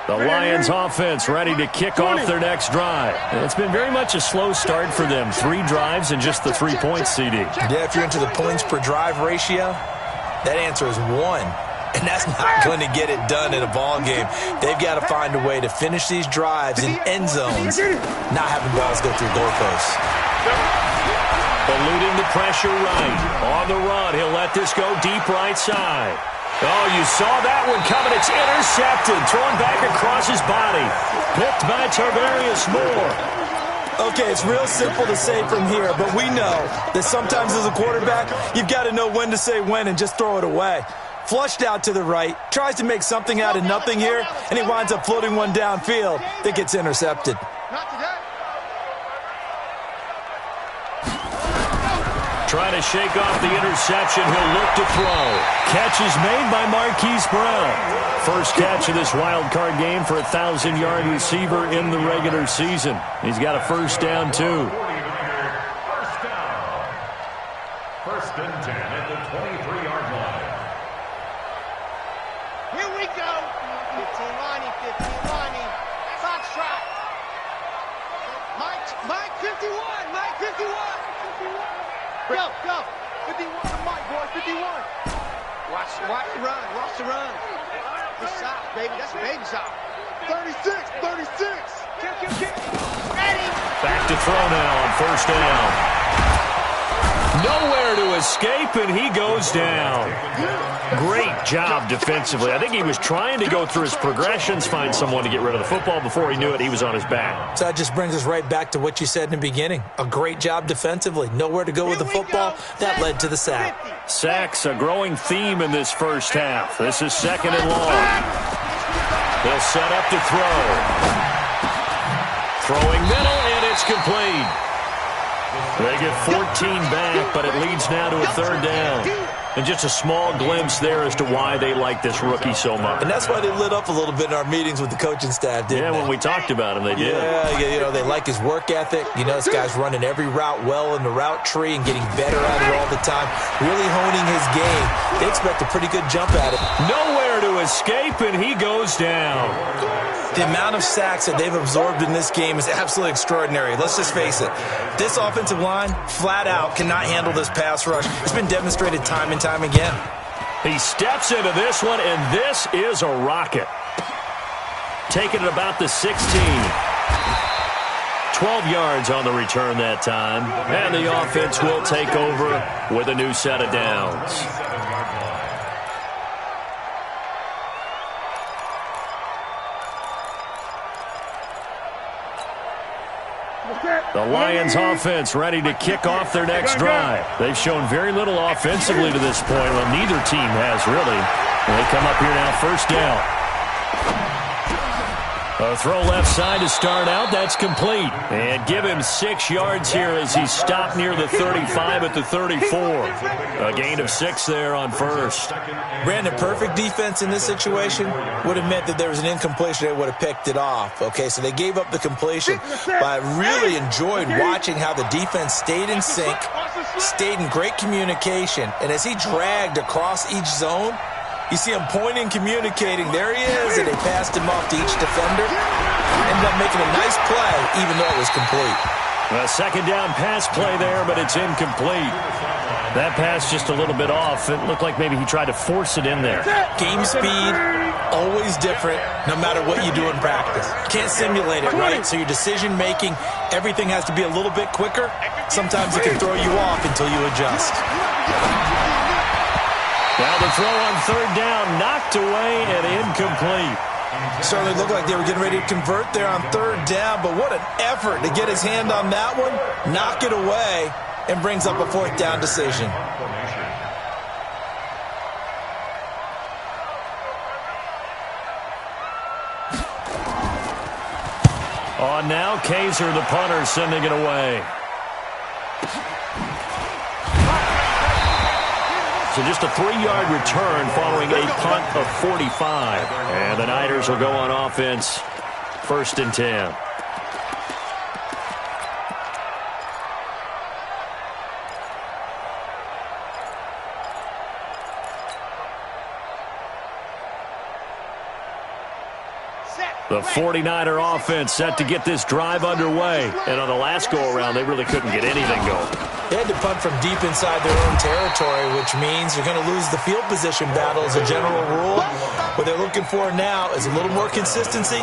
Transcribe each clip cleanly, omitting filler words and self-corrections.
The Lions offense ready to kick off their next drive. It's been very much a slow start for them. 3 drives and just the 3 points, CD. Yeah, if you're into the points per drive ratio, that answer is 1. And that's not going to get it done in a ball game. They've got to find a way to finish these drives in end zones, not having balls go through goalposts. Eluding the pressure right. On the run, he'll let this go deep right side. Oh, you saw that one coming. It's intercepted. Thrown back across his body. Picked by Tarvarius Moore. Okay, it's real simple to say from here, but we know that sometimes as a quarterback, you've got to know when to say when and just throw it away. Flushed out to the right, tries to make something out of nothing here, and he winds up floating one downfield that gets intercepted. Trying to shake off the interception. He'll look to throw. Catch is made by Marquise Brown. First catch of this wild card game for a 1,000-yard receiver in the regular season. He's got a first down, too. First and 10 at the 23-yard line. Here we go. 15 lining. Fox trot. Mike 51. Mike 51. Go. 51 to Mike, boys. 51. Watch the run. Watch the run. It's soft, baby. That's baby soft. 36. Kick. Ready. Back to throw now on first down. Nowhere to escape, and he goes down. Great job defensively. I think he was trying to go through his progressions, find someone to get rid of the football. Before he knew it, he was on his back. So that just brings us right back to what you said in the beginning. A great job defensively. Nowhere to go with the football. That led to the sack. Sacks, a growing theme in this first half. This is second and long. They'll set up to throw. Throwing middle, and it's complete. They get 14 back, but it leads now to a third down. And just a small glimpse there as to why they like this rookie so much. And that's why they lit up a little bit in our meetings with the coaching staff, didn't they? Yeah, when we talked about him, they did. Yeah, they like his work ethic. This guy's running every route well in the route tree and getting better at it all the time, really honing his game. They expect a pretty good jump at it. Nowhere to escape, and he goes down. The amount of sacks that they've absorbed in this game is absolutely extraordinary. Let's just face it. This offensive line, flat out, cannot handle this pass rush. It's been demonstrated time and time again. He steps into this one, and this is a rocket. Taking it about the 16. 12 yards on the return that time. And the offense will take over with a new set of downs. The Lions offense ready to kick off their next drive. They've shown very little offensively to this point. Well, neither team has really. They come up here now, first down. A throw left side to start out. That's complete. And give him 6 yards here as he stopped near the 35 at the 34. A gain of 6 there on first. Brandon, perfect defense in this situation would have meant that there was an incompletion. They would have picked it off. Okay, so they gave up the completion. But I really enjoyed watching how the defense stayed in sync, stayed in great communication. And as he dragged across each zone, you see him pointing, communicating. There he is, and they passed him off to each defender. Ended up making a nice play, even though it was complete. A second down pass play there, but it's incomplete. That pass just a little bit off. It looked like maybe he tried to force it in there. Game speed, always different, no matter what you do in practice. Can't simulate it, right? So your decision-making, everything has to be a little bit quicker. Sometimes it can throw you off until you adjust. Now the throw on third down, knocked away and incomplete. Certainly looked like they were getting ready to convert there on third down, but what an effort to get his hand on that one, knock it away, and brings up a fourth down decision. On now, Kaiser, the punter, sending it away. So just a 3-yard return following a punt of 45. And the Niners will go on offense, first and 10. The 49er offense set to get this drive underway. And on the last go-around, they really couldn't get anything going. They had to punt from deep inside their own territory, which means you're going to lose the field position battle as a general rule. What they're looking for now is a little more consistency,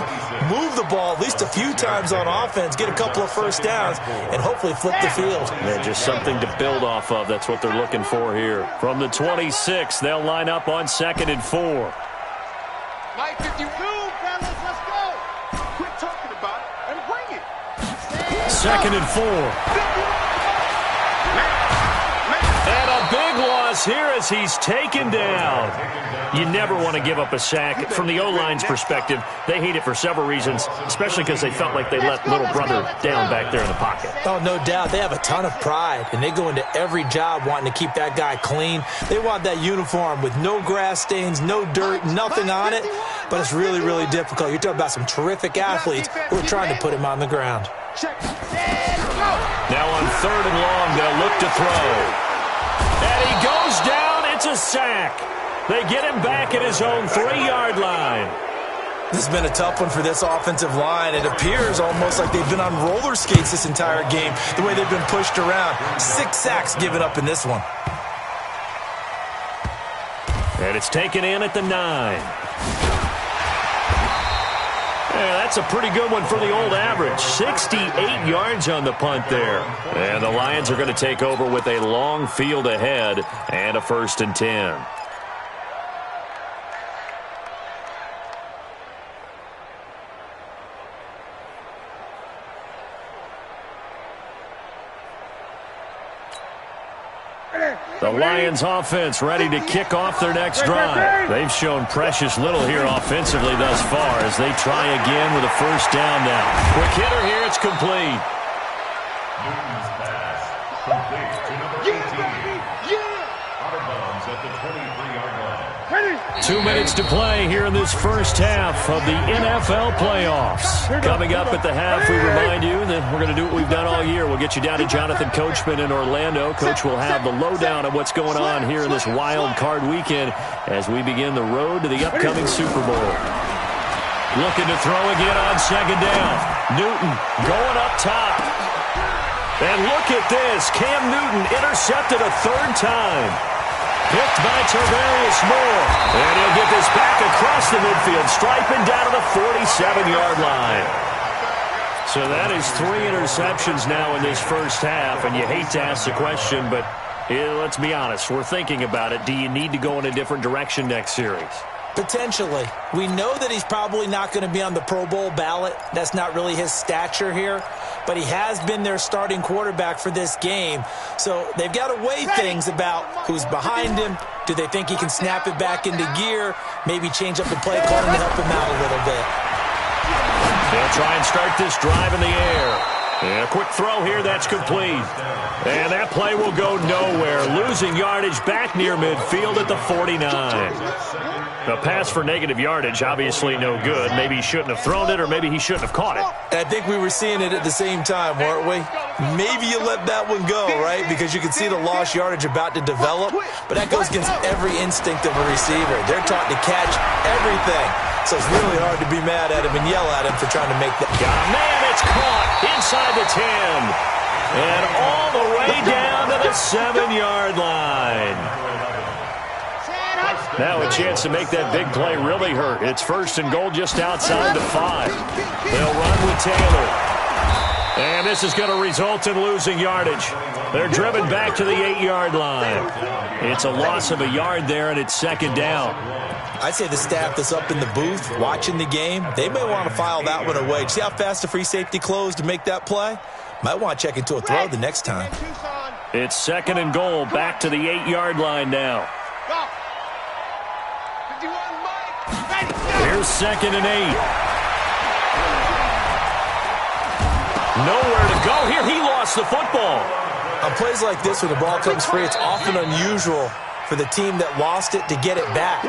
move the ball at least a few times on offense, get a couple of first downs, and hopefully flip the field. Yeah, just something to build off of. That's what they're looking for here. From the 26, they'll line up on 2nd and 4. Mike, 52, fellas, let's go. Quit talking about it and bring it. 2nd and 4. And a big loss here as he's taken down. You never want to give up a sack. From the O-line's perspective, they hate it for several reasons, especially because they felt like they let little brother down back there in the pocket. Oh, no doubt. They have a ton of pride, and they go into every job wanting to keep that guy clean. They want that uniform with no grass stains, no dirt, nothing on it. But it's really, really difficult. You're talking about some terrific athletes who are trying to put him on the ground. Now on 3rd and long, they'll look to throw. And he goes down. It's a sack. They get him back at his own 3-yard line. This has been a tough one for this offensive line. It appears almost like they've been on roller skates this entire game, the way they've been pushed around. 6 sacks given up in this one. And it's taken in at the 9. Yeah, that's a pretty good one for the old average. 68 yards on the punt there. And the Lions are going to take over with a long field ahead and a 1st and 10. The Lions offense ready to kick off their next drive. They've shown precious little here offensively thus far as they try again with a 1st down now. Quick hitter here, it's complete. Newton's pass complete to number 18. Out of bounds at the 23-yard line. 2 minutes to play here in this first half of the NFL playoffs. Coming up at the half, we remind you that we're going to do what we've done all year. We'll get you down to Jonathan Coachman in Orlando. Coach will have the lowdown of what's going on here in this wild card weekend as we begin the road to the upcoming Super Bowl. Looking to throw again on 2nd down. Newton going up top. And look at this. Cam Newton intercepted a 3rd time. Picked by Tarvarius Moore. And he'll get this back across the midfield, striping down to the 47-yard line. So that is 3 interceptions now in this first half, and you hate to ask the question, but let's be honest. We're thinking about it. Do you need to go in a different direction next series? Potentially. We know that he's probably not going to be on the Pro Bowl ballot. That's not really his stature here. But he has been their starting quarterback for this game. So they've got to weigh things about who's behind him. Do they think he can snap it back into gear? Maybe change up the play calling to help him out a little bit. They'll try and start this drive in the air. And a quick throw here, that's complete. And that play will go nowhere. Losing yardage back near midfield at the 49. A pass for negative yardage, obviously no good. Maybe he shouldn't have thrown it, or maybe he shouldn't have caught it. I think we were seeing it at the same time, weren't we? Maybe you let that one go, right? Because you can see the lost yardage about to develop. But that goes against every instinct of a receiver. They're taught to catch everything. So it's really hard to be mad at him and yell at him for trying to make that. Man, it's caught inside the 10. And all the way down to the 7-yard line. Now a chance to make that big play really hurt. It's 1st and goal just outside the 5. They'll run with Taylor. And this is going to result in losing yardage. They're driven back to the 8-yard line. It's a loss of a yard there, and it's 2nd down. I'd say the staff that's up in the booth watching the game, they may want to file that one away. See how fast the free safety closed to make that play? Might want to check into a throw the next time. It's 2nd and goal, back to the 8-yard line now. Here's 2nd and 8. Nowhere to go here. He lost the football. On plays like this, when the ball comes free, it's often unusual for the team that lost it to get it back.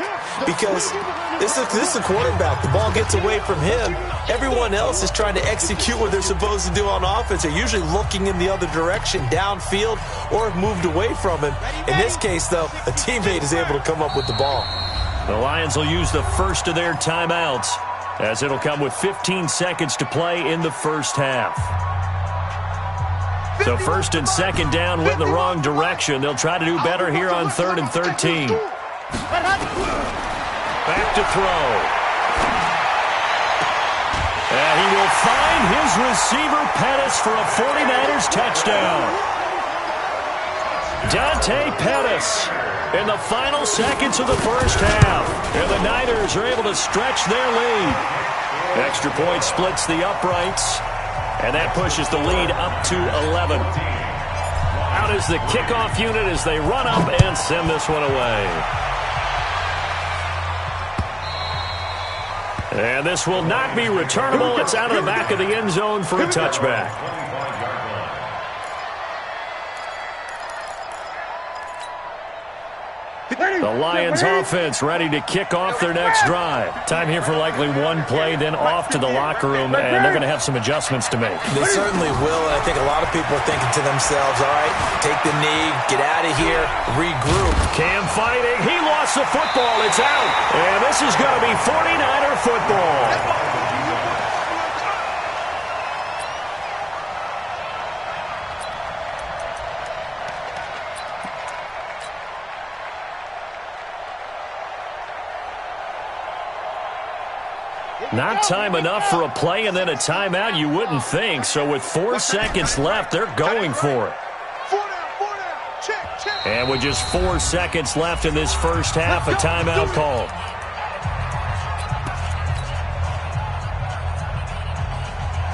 Because this is a quarterback. The ball gets away from him. Everyone else is trying to execute what they're supposed to do on offense. They're usually looking in the other direction, downfield, or have moved away from him. In this case, though, a teammate is able to come up with the ball. The Lions will use the first of their timeouts. as it'll come with 15 seconds to play in the first half. So first and second down went in the wrong direction. They'll try to do better here on 3rd and 13. Back to throw. And he will find his receiver, Pettis, for a 49ers touchdown. Dante Pettis in the final seconds of the first half. And the Niners are able to stretch their lead. Extra point splits the uprights. And that pushes the lead up to 11. Out is the kickoff unit as they run up and send this one away. And this will not be returnable. It's out of the back of the end zone for a touchback. The Lions offense ready to kick off their next drive. Time here for likely one play, then off to the locker room, and they're going to have some adjustments to make. They certainly will, and I think a lot of people are thinking to themselves, all right, take the knee, get out of here, regroup. Cam fighting. He lost the football. It's out. And this is going to be 49er football. Not time enough for a play and then a timeout, you wouldn't think. So with 4 seconds left, they're going for it. And with just 4 seconds left in this first half, a timeout called.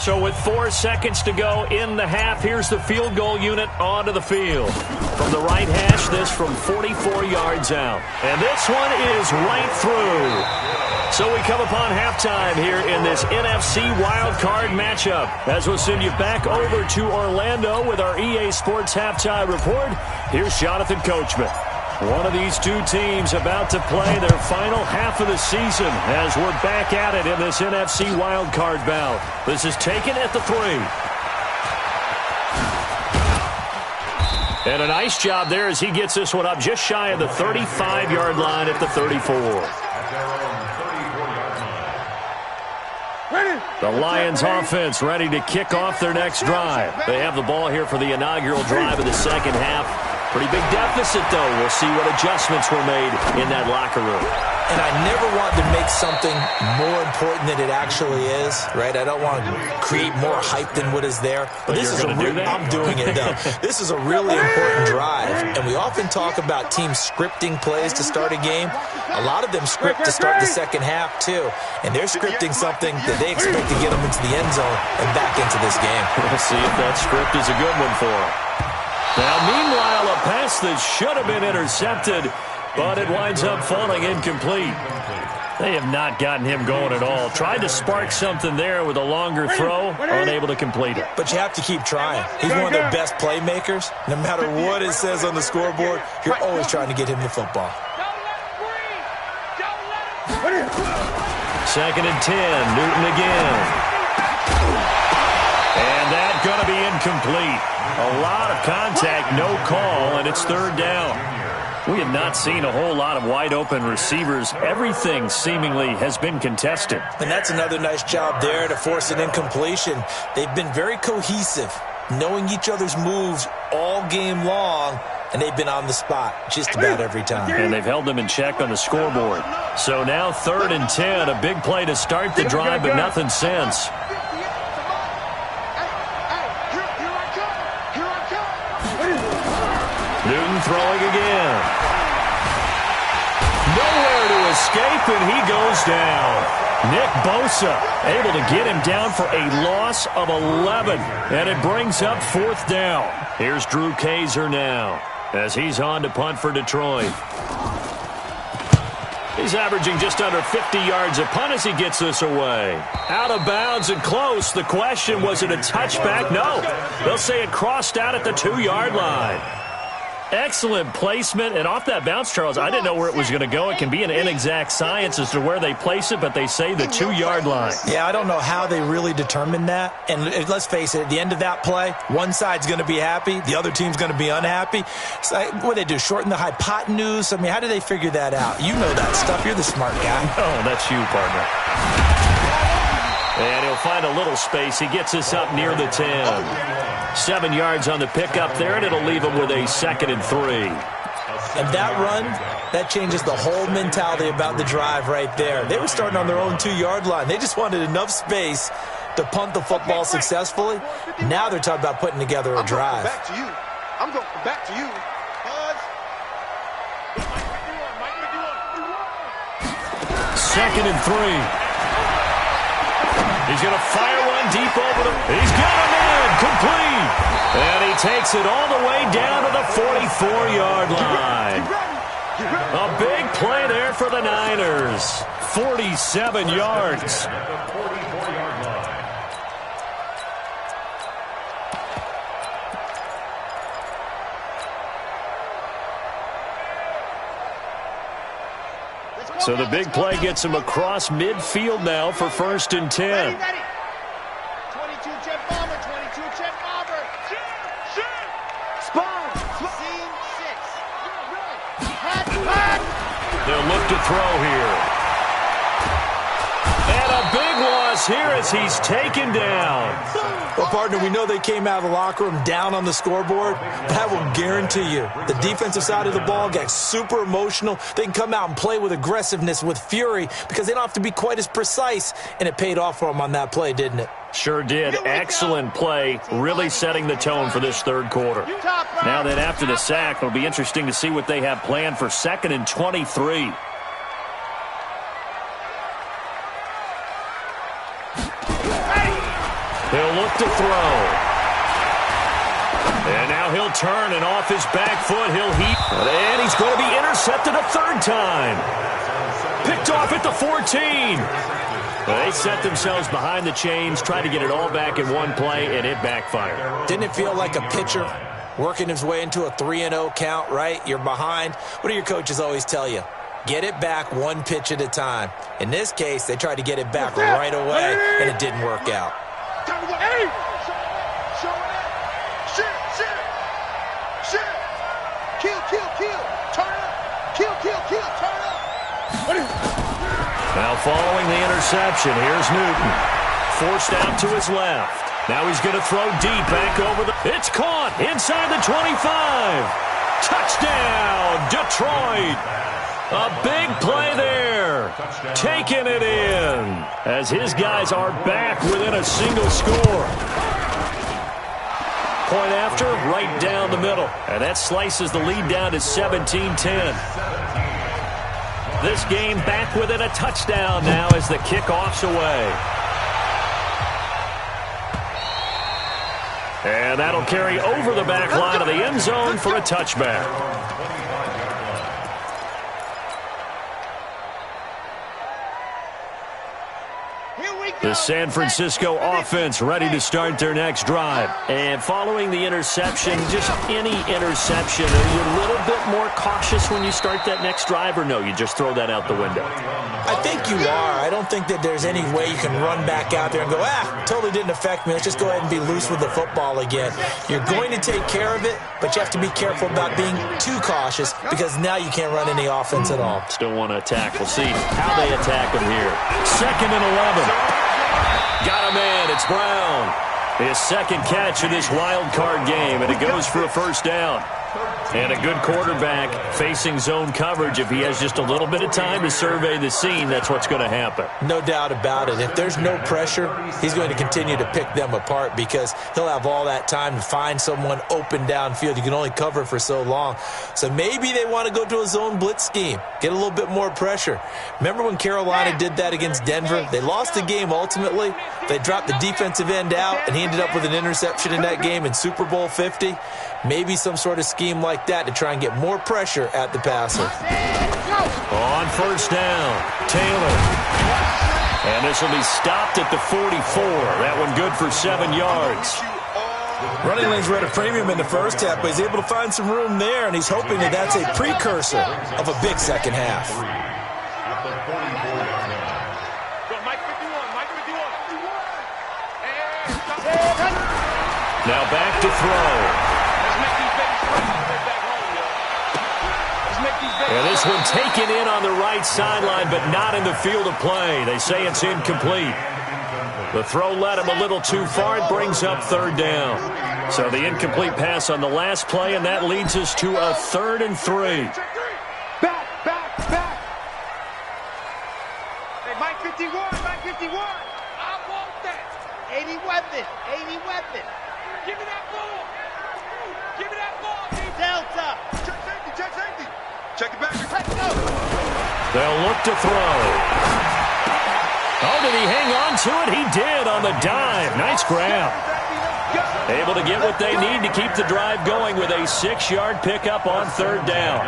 So with 4 seconds to go in the half, here's the field goal unit onto the field. From the right hash, this from 44 yards out. And this one is right through. So we come upon halftime here in this NFC wildcard matchup. As we'll send you back over to Orlando with our EA Sports Halftime Report, here's Jonathan Coachman. One of these two teams about to play their final half of the season as we're back at it in this NFC wildcard bout. This is taken at the 3. And a nice job there as he gets this one up just shy of the 35-yard line at the 34. The Lions offense ready to kick off their next drive. They have the ball here for the inaugural drive of the second half. Pretty big deficit, though. We'll see what adjustments were made in that locker room. And I never want to make something more important than it actually is, right? I don't want to create more hype than what is there. But this is I'm doing it, though. This is a really important drive. And we often talk about teams scripting plays to start a game. A lot of them script to start the second half, too. And they're scripting something that they expect to get them into the end zone and back into this game. We'll see if that script is a good one for them. Now, meanwhile, a pass that should have been intercepted, but it winds up falling incomplete. They have not gotten him going at all. Tried to spark something there with a longer throw, unable to complete it. But you have to keep trying. He's one of their best playmakers. No matter what it says on the scoreboard, you're always trying to get him the football. 2nd and 10, Newton again. And that's going to be incomplete. A lot of contact, no call, and it's 3rd down. We have not seen a whole lot of wide-open receivers. Everything seemingly has been contested. And that's another nice job there to force an incompletion. They've been very cohesive, knowing each other's moves all game long, and they've been on the spot just about every time. And they've held them in check on the scoreboard. So now 3rd and 10, a big play to start the drive, but nothing since. Newton throwing again. Nowhere to escape, and he goes down. Nick Bosa able to get him down for a loss of 11, and it brings up 4th down. Here's Drew Kaiser now as he's on to punt for Detroit. He's averaging just under 50 yards a punt as he gets this away. Out of bounds and close. The question, was it a touchback? No. They'll say it crossed out at the 2-yard line. Excellent placement, and off that bounce, Charles, I didn't know where it was going to go. It can be an inexact science as to where they place it, but they say the 2-yard line. Yeah, I don't know how they really determined that. And let's face it, at the end of that play, one side's going to be happy, the other team's going to be unhappy. It's like, what do they do, shorten the hypotenuse? I mean, how do they figure that out? You know that stuff. You're the smart guy. Oh, that's you, partner. space. He gets us up near the 10. 7 yards on the pickup there, and it'll leave him with a 2nd and 3. And that run, that changes the whole mentality about the drive right there. They were starting on their own 2-yard line. They just wanted enough space to punt the football successfully. Now they're talking about putting together a drive. I'm going back to you. 2nd and 3. He's going to fire one deep over the... He's got him in, complete. And he takes it all the way down to the 44-yard line. A big play there for the Niners. 47 yards. So the big play gets him across midfield now for 1st and 10. 22 jet bomber, 22 jet bomber. Spawn. Scene 6. They'll look to throw here. And a big loss here as he's taken down. Well, partner, we know they came out of the locker room down on the scoreboard. That will guarantee you the defensive side of the ball gets super emotional. They can come out and play with aggressiveness, with fury, because they don't have to be quite as precise. And it paid off for them on that play, didn't it? Sure did. Excellent play, really setting the tone for this 3rd quarter. Now then, after the sack, it'll be interesting to see what they have planned for 2nd and 23. He'll look to throw. And now he'll turn, and off his back foot, he'll heat. And he's going to be intercepted a 3rd time. Picked off at the 14. They set themselves behind the chains, tried to get it all back in one play, and it backfired. Didn't it feel like a pitcher working his way into a 3-0 count, right? You're behind. What do your coaches always tell you? Get it back one pitch at a time. In this case, they tried to get it back right away, and it didn't work out. Hey! Show it. Shit. Kill. Turn up. Kill. Turn up. Now following the interception, here's Newton. Forced out to his left. Now he's going to throw deep back over the... It's caught inside the 25. Touchdown, Detroit. A big play there. Taking it in as his guys are back within a single score. Point after, right down the middle. And that slices the lead down to 17-10. This game back within a touchdown now as the kickoff's away. And that'll carry over the back line of the end zone for a touchback. The San Francisco offense ready to start their next drive. And following the interception, just any interception, are you a little bit more cautious when you start that next drive, or no, you just throw that out the window? I think you are. I don't think that there's any way you can run back out there and go, totally didn't affect me. Let's just go ahead and be loose with the football again. You're going to take care of it, but you have to be careful about being too cautious because now you can't run any offense at all. Still want to attack. We'll see how they attack him here. 2nd and 11. Got him in. It's Brown. His 2nd catch of this wild card game, and it goes for a 1st down. And a good quarterback facing zone coverage. If he has just a little bit of time to survey the scene, that's what's going to happen. No doubt about it. If there's no pressure, he's going to continue to pick them apart because he'll have all that time to find someone open downfield. You can only cover for so long. So maybe they want to go to a zone blitz scheme, get a little bit more pressure. Remember when Carolina did that against Denver? They lost the game ultimately. They dropped the defensive end out, and he ended up with an interception in that game in Super Bowl 50. Maybe some sort of scheme like that to try and get more pressure at the passer. On 1st down, Taylor. And this will be stopped at the 44. That one good for 7 yards. Running lanes were at a premium in the first half, but he's able to find some room there, and he's hoping that that's a precursor of a big second half. Now back to throw. And this one taken in on the right sideline, but not in the field of play. They say it's incomplete. The throw led him a little too far. It brings up third down. So the incomplete pass on the last play, and that leads us to a 3rd and 3. Back. Hey, Mike 51, Mike 51. I want that. 80 weapon. Give me that ball. Delta. Check safety. Check it back. Let's go. They'll look to throw. Oh, did he hang on to it? He did on the dive. Nice grab. Able to get what they need to keep the drive going with a 6-yard pickup on 3rd down.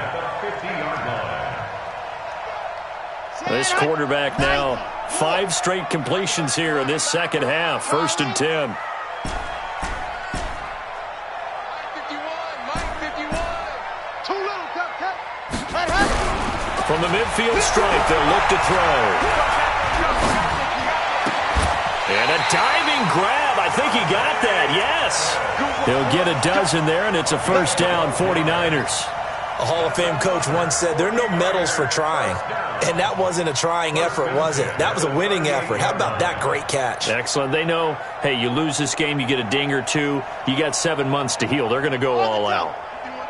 This quarterback now 5 straight completions here in this second half. 1st and 10. From the midfield stripe, they'll look to throw. And a diving grab. I think he got that, yes. He'll get a dozen there, and it's a 1st down, 49ers. A Hall of Fame coach once said, there are no medals for trying. And that wasn't a trying effort, was it? That was a winning effort. How about that great catch? Excellent. They know, hey, you lose this game, you get a ding or two. You got 7 months to heal. They're going to go all out.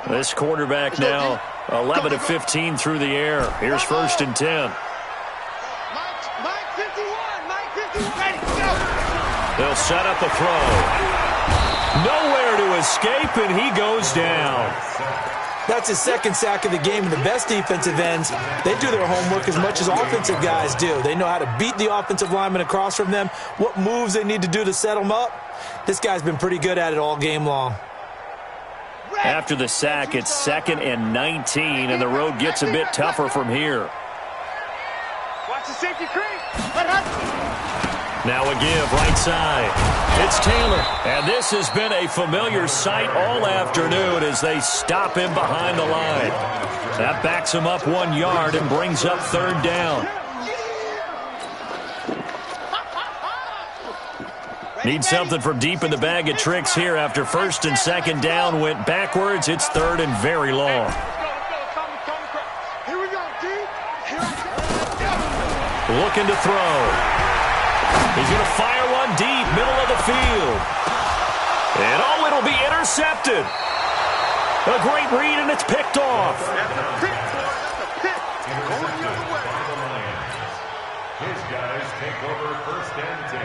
This quarterback now 11 of 15 through the air. Here's 1st and 10. Mike 51. Ready, go. They'll set up a throw. Nowhere to escape, and he goes down. That's his 2nd sack of the game, and the best defensive ends, they do their homework as much as offensive guys do. They know how to beat the offensive lineman across from them, what moves they need to do to set them up. This guy's been pretty good at it all game long. After the sack, it's 2nd and 19, and the road gets a bit tougher from here. Watch the safety creep. Now a give, right side. It's Taylor, and this has been a familiar sight all afternoon as they stop him behind the line. That backs him up 1 yard and brings up 3rd down. Need something from deep in the bag of tricks here after 1st and 2nd down went backwards. It's 3rd and very long. Here we go, D. Looking to throw. He's going to fire one deep, middle of the field. And oh, it'll be intercepted. A great read, and it's picked off. His guys take over 1st and 10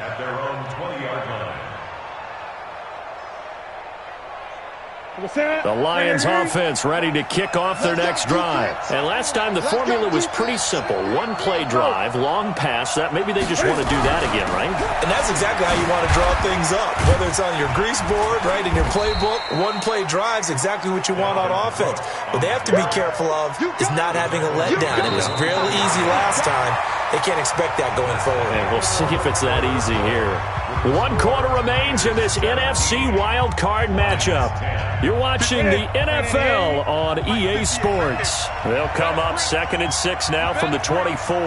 at their own 20-yard line. The Lions offense ready to kick off their next drive. And last time the formula was pretty simple. 1-play drive, long pass. That maybe they just want to do that again, right? And that's exactly how you want to draw things up. Whether it's on your grease board, right, in your playbook, 1-play drive's exactly what you want on offense. What they have to be careful of is not having a letdown. It was real easy last time. They can't expect that going forward. And we'll see if it's that easy here. 1 quarter remains in this NFC wild card matchup. You're watching the NFL on EA Sports. They'll come up 2nd and 6 now from the 24.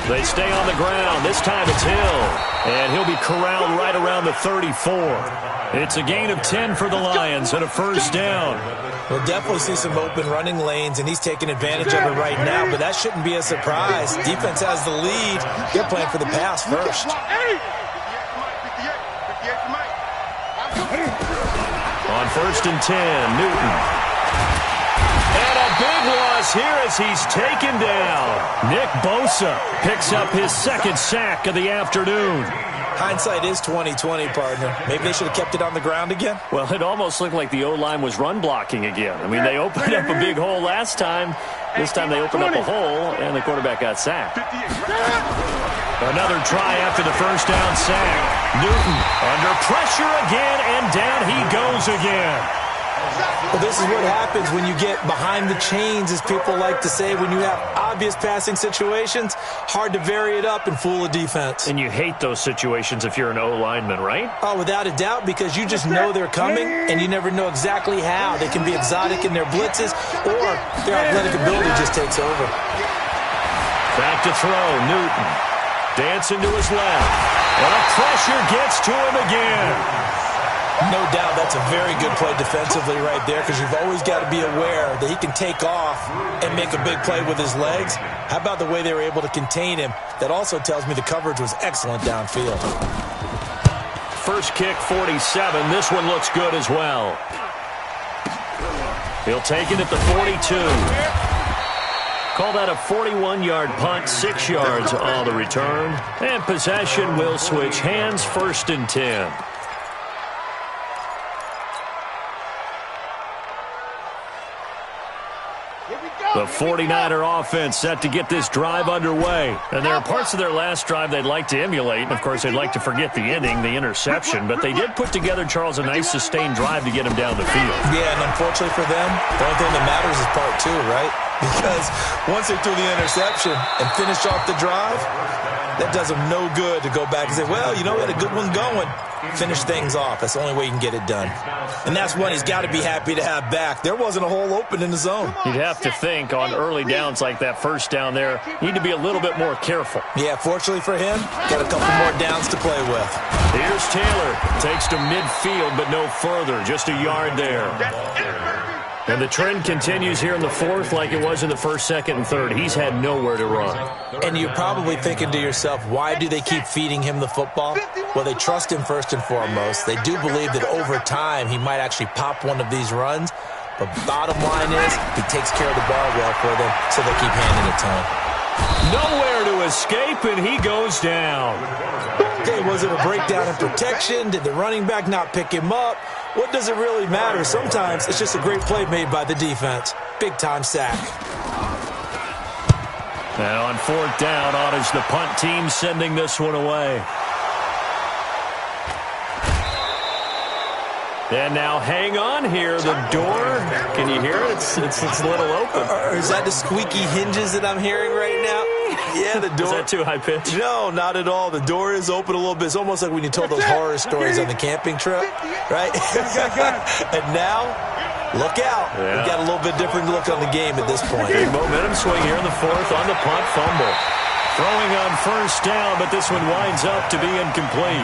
They stay on the ground. This time it's Hill. And he'll be corralled right around the 34. It's a gain of 10 for the Lions and a 1st down. We'll definitely see some open running lanes, and he's taking advantage of it right now, but that shouldn't be a surprise. Defense has the lead. They're playing for the pass first. On 1st and 10, Newton. And a big loss here as he's taken down. Nick Bosa picks up his 2nd sack of the afternoon. Hindsight is 20/20, partner. Maybe they should have kept it on the ground again. Well, it almost looked like the O-line was run blocking again. I mean, they opened up a big hole last time. This time they opened up a hole, and the quarterback got sacked. Another try after the 1st down sack. Newton under pressure again, and down he goes again. Well, this is what happens when you get behind the chains, as people like to say. When you have obvious passing situations, hard to vary it up and fool a defense. And you hate those situations if you're an O-lineman, right? Oh, without a doubt, because you just know they're coming, and you never know exactly how. They can be exotic in their blitzes, or their athletic ability just takes over. Back to throw, Newton. Dancing to his left. And a pressure gets to him again. No doubt that's a very good play defensively right there, because you've always got to be aware that he can take off and make a big play with his legs. How about the way they were able to contain him? That also tells me the coverage was excellent downfield. First kick, 47. This one looks good as well. He'll take it at the 42. Call that a 41-yard punt, 6 yards on the return. And possession will switch hands, 1st and 10. The 49er offense set to get this drive underway. And there are parts of their last drive they'd like to emulate. And, of course, they'd like to forget the ending, the interception. But they did put together, Charles, a nice sustained drive to get him down the field. Yeah, and unfortunately for them, the only thing that matters is part 2, right? Because once they threw the interception and finished off the drive, that does them no good to go back and say, well, you know, we had a good one going. Finish things off. That's the only way you can get it done. And that's one he's got to be happy to have back. There wasn't a hole open in the zone. You'd have to think on early downs like that first down there, you need to be a little bit more careful. Yeah, fortunately for him, got a couple more downs to play with. Here's Taylor. Takes to midfield, but no further. Just a yard there. And the trend continues here in the 4th like it was in the 1st, 2nd, and 3rd. He's had nowhere to run. And you're probably thinking to yourself, why do they keep feeding him the football? Well, they trust him first and foremost. They do believe that over time he might actually pop one of these runs. But bottom line is he takes care of the ball well for them, so they keep handing it to him. Nowhere to escape, and he goes down. Okay, was it a breakdown in protection? Did the running back not pick him up? What does it really matter? Sometimes it's just a great play made by the defense. Big-time sack. Now on 4th down, on is the punt team sending this one away. And now hang on here. The door, can you hear it? It's a little open. Or is that the squeaky hinges that I'm hearing right now? Yeah, the door. Is that too high pitch? No, not at all. The door is open a little bit. It's almost like when you told those horror stories on the camping trip, right? And now, look out. Yeah. We've got a little bit different look on the game at this point. Big momentum swing here in the 4th on the punt fumble. Throwing on 1st down, but this one winds up to be incomplete.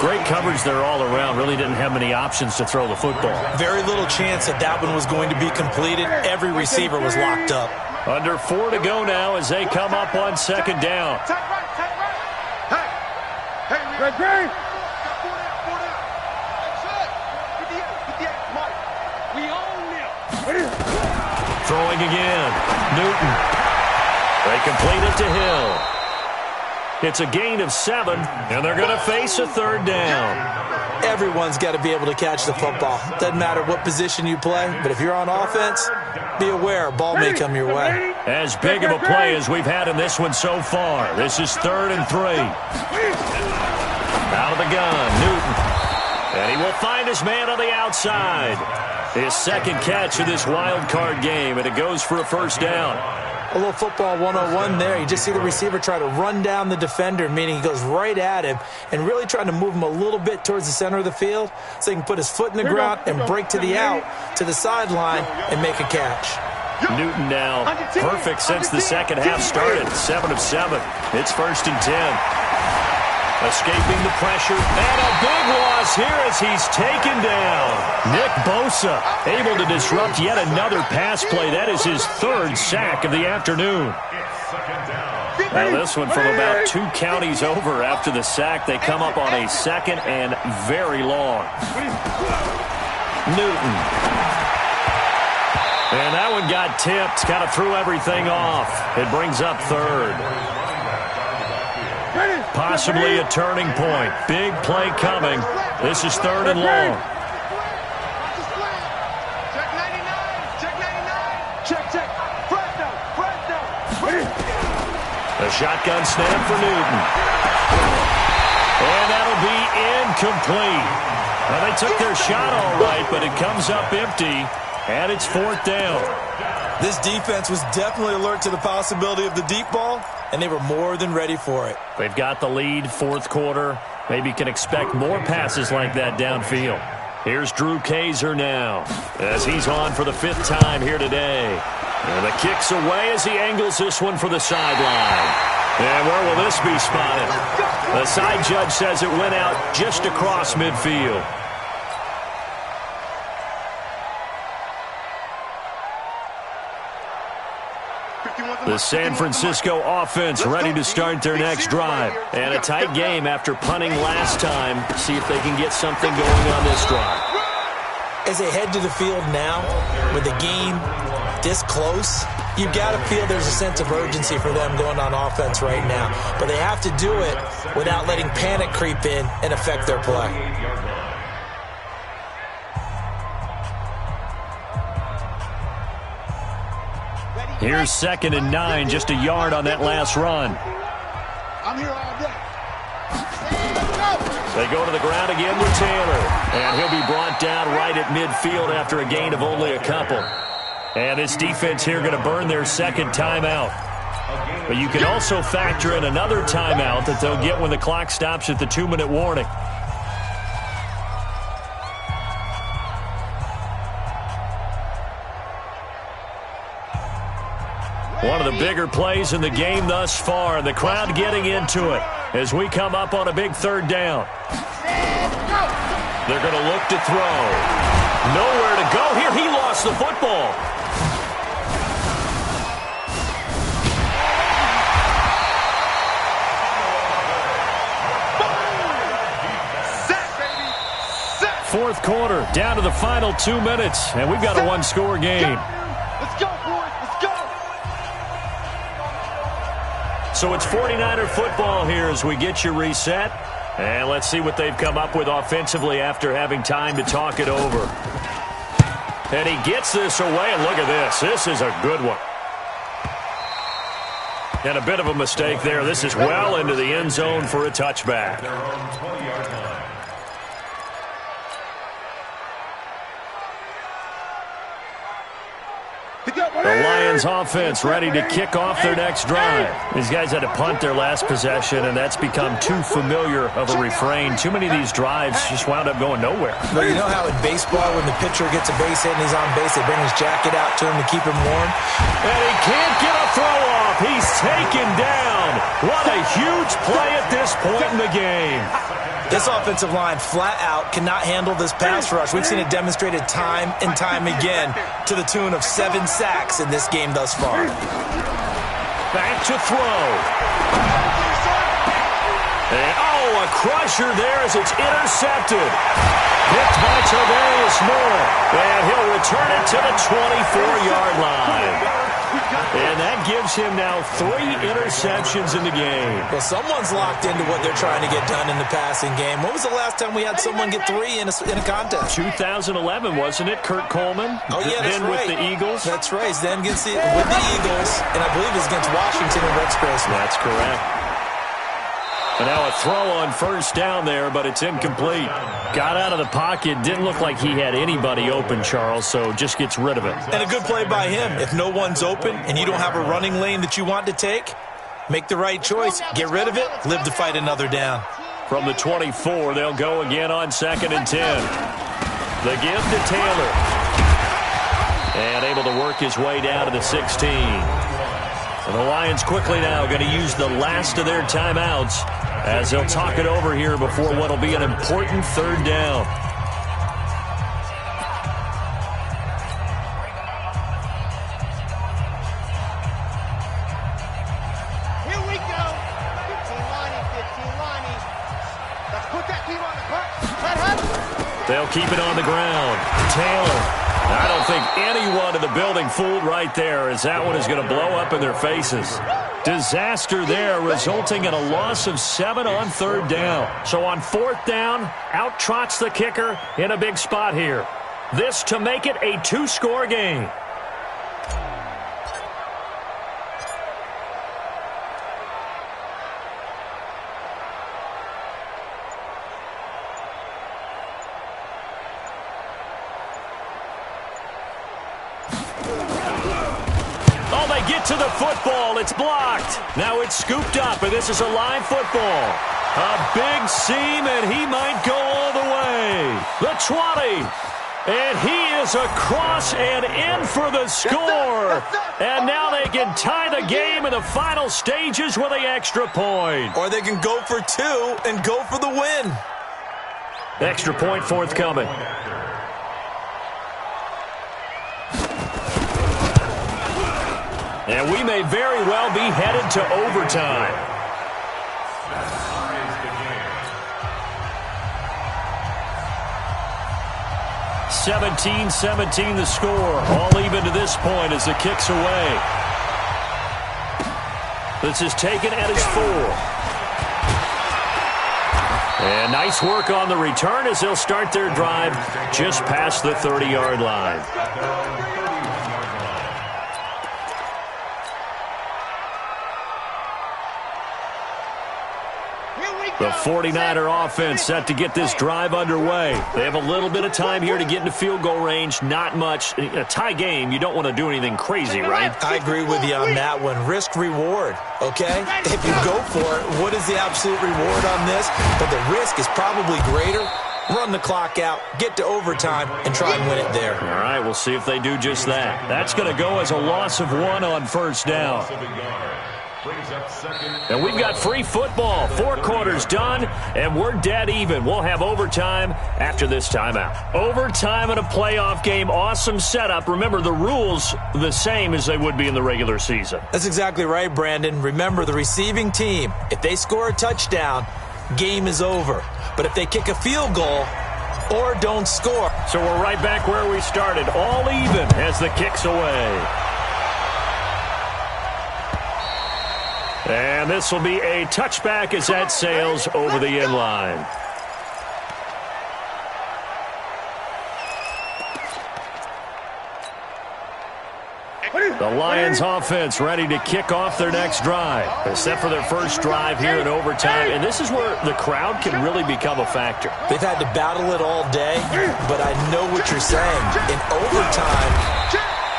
Great coverage there all around. Really didn't have many options to throw the football. Very little chance that one was going to be completed. Every receiver was locked up. Under 4 to go now as they come up on 2nd down. Hey, Throwing again. Newton. They complete it to Hill. It's a gain of 7, and they're going to face a 3rd down. Everyone's got to be able to catch the football. Doesn't matter what position you play, but if you're on offense, be aware a ball may come your way. As big of a play as we've had in this one so far. This is 3rd and 3. Out of the gun, Newton. And he will find his man on the outside. His 2nd catch of this wild card game, and it goes for a 1st down. A little football 101 there. You just see the receiver try to run down the defender, meaning he goes right at him and really trying to move him a little bit towards the center of the field so he can put his foot in the ground and break to the out, to the sideline, and make a catch. Newton now perfect since the 2nd half started. 7 of 7. It's 1st and 10. Escaping the pressure, and a big loss here as he's taken down. Nick Bosa able to disrupt yet another pass play. That is his 3rd sack of the afternoon. Now this one from about 2 counties over after the sack. They come up on a 2nd and very long. Newton. And that one got tipped, kind of threw everything off. It brings up 3rd. Possibly a turning point. Big play coming. This is 3rd and long. A shotgun snap for Newton. And that'll be incomplete. Well, they took their shot all right, but it comes up empty, and it's 4th down. This defense was definitely alert to the possibility of the deep ball, and they were more than ready for it. They've got the lead, 4th quarter. Maybe can expect more passes like that downfield. Here's Drew Kaiser now as he's on for the 5th time here today. And the kick's away as he angles this one for the sideline. And where will this be spotted? The side judge says it went out just across midfield. The San Francisco offense ready to start their next drive. And a tight game after punting last time. See if they can get something going on this drive. As they head to the field now, with the game this close, you've got to feel there's a sense of urgency for them going on offense right now. But they have to do it without letting panic creep in and affect their play. Here's 2nd and 9, just a yard on that last run. I'm here all day. They go to the ground again with Taylor. And he'll be brought down right at midfield after a gain of only a couple. And this defense here going to burn their second timeout. But you can also factor in another timeout that they'll get when the clock stops at the 2-minute warning. One of the bigger plays in the game thus far, and the crowd getting into it as we come up on a big 3rd down. They're going to look to throw. Nowhere to go here. He lost the football. Fourth quarter, down to the final 2 minutes, and we've got a one-score game. Let's go, boys. Let's go. So it's 49er football here as we get you reset. And let's see what they've come up with offensively after having time to talk it over. And he gets this away, and look at this. This is a good one. And a bit of a mistake there. This is well into the end zone for a touchback. The Lions offense ready to kick off their next drive. These guys had to punt their last possession, and that's become too familiar of a refrain. Too many of these drives just wound up going nowhere. Well, you know how in baseball when the pitcher gets a base hit and he's on base, they bring his jacket out to him to keep him warm? And he can't get a throw off. He's taken down. What a huge play at this point in the game. This offensive line flat out cannot handle this pass rush. We've seen it demonstrated time and time again to the tune of 7 sacks in this game thus far. Back to throw. And, a crusher there as it's intercepted. Picked by Tavarius Moore. And he'll return it to the 24-yard line. And that gives him now 3 interceptions in the game. Well, someone's locked into what they're trying to get done in the passing game. When was the last time we had someone get 3 in a contest? 2011, wasn't it? Kurt Coleman? Oh, yeah, that's then right. with the Eagles? That's right. Then with the Eagles, and I believe it's against Washington and Rex Grossman. That's correct. But now a throw on first down there, but it's incomplete. Got out of the pocket. Didn't look like he had anybody open, Charles, so just gets rid of it. And a good play by him. If no one's open and you don't have a running lane that you want to take, make the right choice. Get rid of it. Live to fight another down. From the 24, they'll go again on 2nd and 10. The give to Taylor. And able to work his way down to the 16. And the Lions quickly now going to use the last of their timeouts as they'll talk it over here before what will be an important 3rd down. Here we go. 15 lining, 15 lining. Let's put that team on the clock. They'll keep it on the ground. Taylor. I don't think anyone in the building fooled right there, as that one is going to blow up in their faces. Disaster there, resulting in a loss of 7 on 3rd down. So on 4th down, out trots the kicker in a big spot here. This to make it a 2-score game. To the football, it's blocked. Now it's scooped up, and this is a live football. A big seam, and he might go all the way. The 20, and he is across and in for the score. And now they can tie the game in the final stages with the extra point. Or they can go for 2 and go for the win. Extra point forthcoming. And we may very well be headed to overtime. 17-17 the score. All even to this point as the kick's away. This is taken at his 4. And nice work on the return as they'll start their drive just past the 30-yard line. The 49er offense set to get this drive underway. They have a little bit of time here to get into field goal range. Not much. A tie game, you don't want to do anything crazy, right? I agree with you on that one. Risk-reward, okay? If you go for it, what is the absolute reward on this? But the risk is probably greater. Run the clock out, get to overtime, and try and win it there. All right, we'll see if they do just that. That's going to go as a loss of 1 on first down. And we've got free football. 4 quarters done, and we're dead even. We'll have overtime after this timeout. Overtime in a playoff game. Awesome setup. Remember, the rules the same as they would be in the regular season. That's exactly right, Brandon. Remember, the receiving team, if they score a touchdown, game is over. But if they kick a field goal or don't score. So we're right back where we started. All even as the kick's away. And this will be a touchback as that sails over the end line. The Lions offense ready to kick off their next drive. They're set for their first drive here in overtime, and this is where the crowd can really become a factor. They've had to battle it all day, but I know what you're saying. In overtime,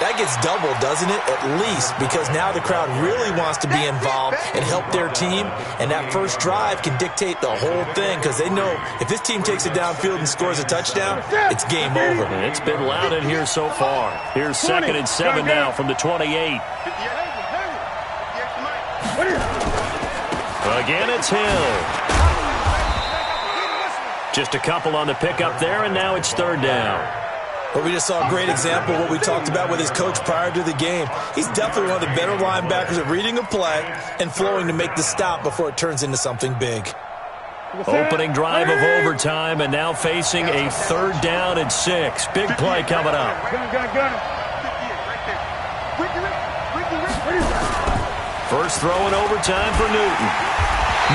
that gets doubled, doesn't it? At least, because now the crowd really wants to be involved and help their team, and that first drive can dictate the whole thing because they know if this team takes it downfield and scores a touchdown, it's game over. And it's been loud in here so far. Here's 2nd and 7 now from the 28. Again, it's Hill. Just a couple on the pickup there, and now it's 3rd down. But we just saw a great example of what we talked about with his coach prior to the game. He's definitely one of the better linebackers at reading a play and flowing to make the stop before it turns into something big. Opening drive of overtime, and now facing a 3rd down and 6. Big play coming up. First throw in overtime for Newton.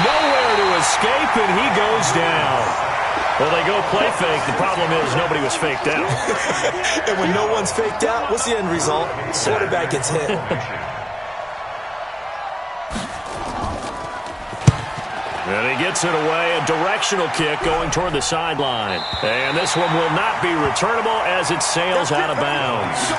Nowhere to escape, and he goes down. Well, they go play fake. The problem is nobody was faked out. And when no one's faked out, what's the end result? Quarterback gets hit. And he gets it away. A directional kick going toward the sideline. And this one will not be returnable as it sails out of bounds.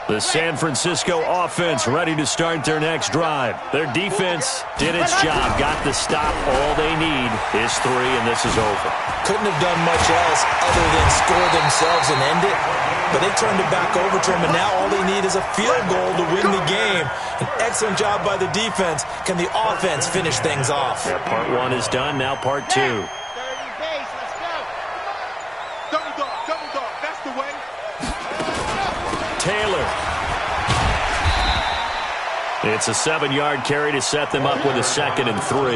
The San Francisco offense ready to start their next drive. Their defense did its job, got the stop. All they need is 3, and this is over. Couldn't have done much else other than score themselves and end it. But they turned it back over to them, and now all they need is a field goal to win the game. An excellent job by the defense. Can the offense finish things off? Yeah, part 1 is done, now part 2. Taylor. It's a 7-yard carry to set them up with a 2nd and 3.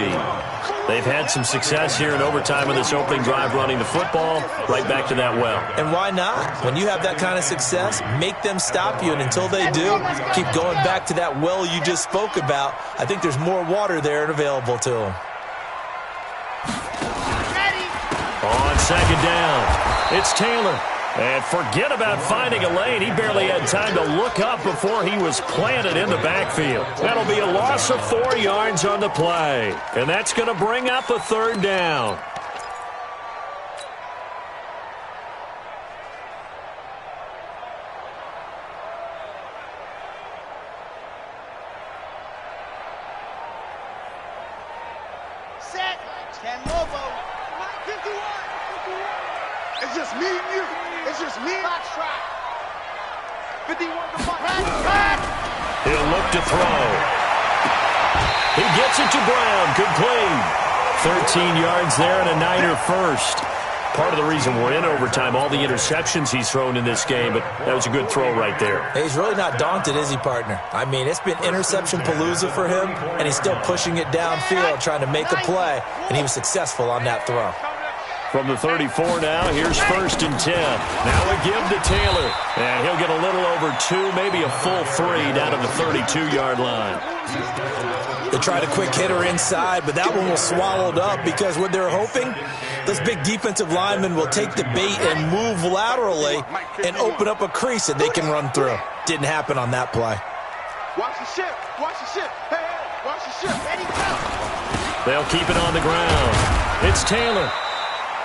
They've had some success here in overtime in this opening drive running the football. Right back to that well. And why not? When you have that kind of success, make them stop you. And until they do, keep going back to that well you just spoke about. I think there's more water there and available to them. On 2nd down, it's Taylor. And forget about finding a lane. He barely had time to look up before he was planted in the backfield. That'll be a loss of 4 yards on the play. And that's going to bring up a 3rd down. Set. 10 Lobo. 51. It's just me and you. It's just me. Box track. 51 to box. He'll look to throw. He gets it to Brown. Complete. 13 yards there and a Niner first. Part of the reason we're in overtime, all the interceptions he's thrown in this game, but that was a good throw right there. Hey, he's really not daunted, is he, partner? I mean, it's been interception palooza for him, and he's still pushing it downfield, trying to make a play, and he was successful on that throw. From the 34 now, here's 1st and 10. Now a give to Taylor, and he'll get a little over 2, maybe a full 3 down to the 32-yard line. They tried a quick hitter inside, but that one was swallowed up because what they're hoping, those big defensive linemen will take the bait and move laterally and open up a crease that they can run through. Didn't happen on that play. Watch the ship. Watch the ship. Hey, hey, watch the ship. Eddie, go. They'll keep it on the ground. It's Taylor.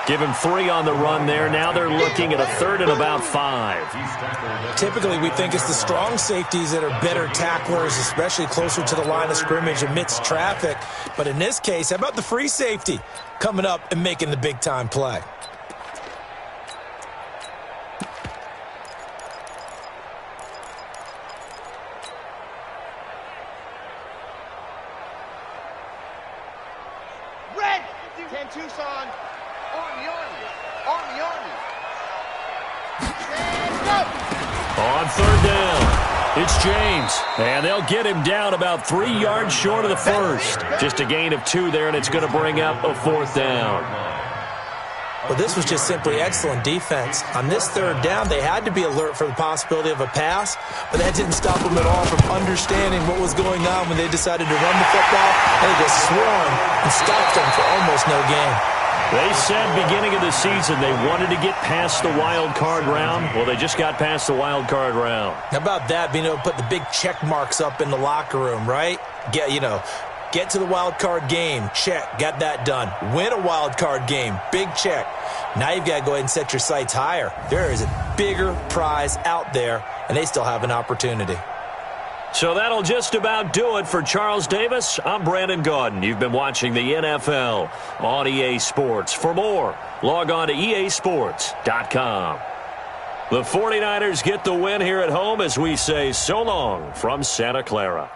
Give him 3 on the run there. Now they're looking at a 3rd and about 5. Typically, we think it's the strong safeties that are better tacklers, especially closer to the line of scrimmage amidst traffic. But in this case, how about the free safety coming up and making the big-time play? Red. 10 Tucson. Army. Stand up. On 3rd down, it's James. And they'll get him down about 3 yards short of the first. Just a gain of 2 there, and it's going to bring up a 4th down. Well, this was just simply excellent defense. On this 3rd down, they had to be alert for the possibility of a pass, but that didn't stop them at all from understanding what was going on when they decided to run the football. They just swung and stopped them for almost no gain. They said beginning of the season they wanted to get past the wild card round. Well, they just got past the wild card round. How about that, being able to put the big check marks up in the locker room, right? Get to the wild card game, check, got that done. Win a wild card game, big check. Now you've got to go ahead and set your sights higher. There is a bigger prize out there, and they still have an opportunity. So that'll just about do it for Charles Davis. I'm Brandon Gaudin. You've been watching the NFL on EA Sports. For more, log on to easports.com. The 49ers get the win here at home as we say so long from Santa Clara.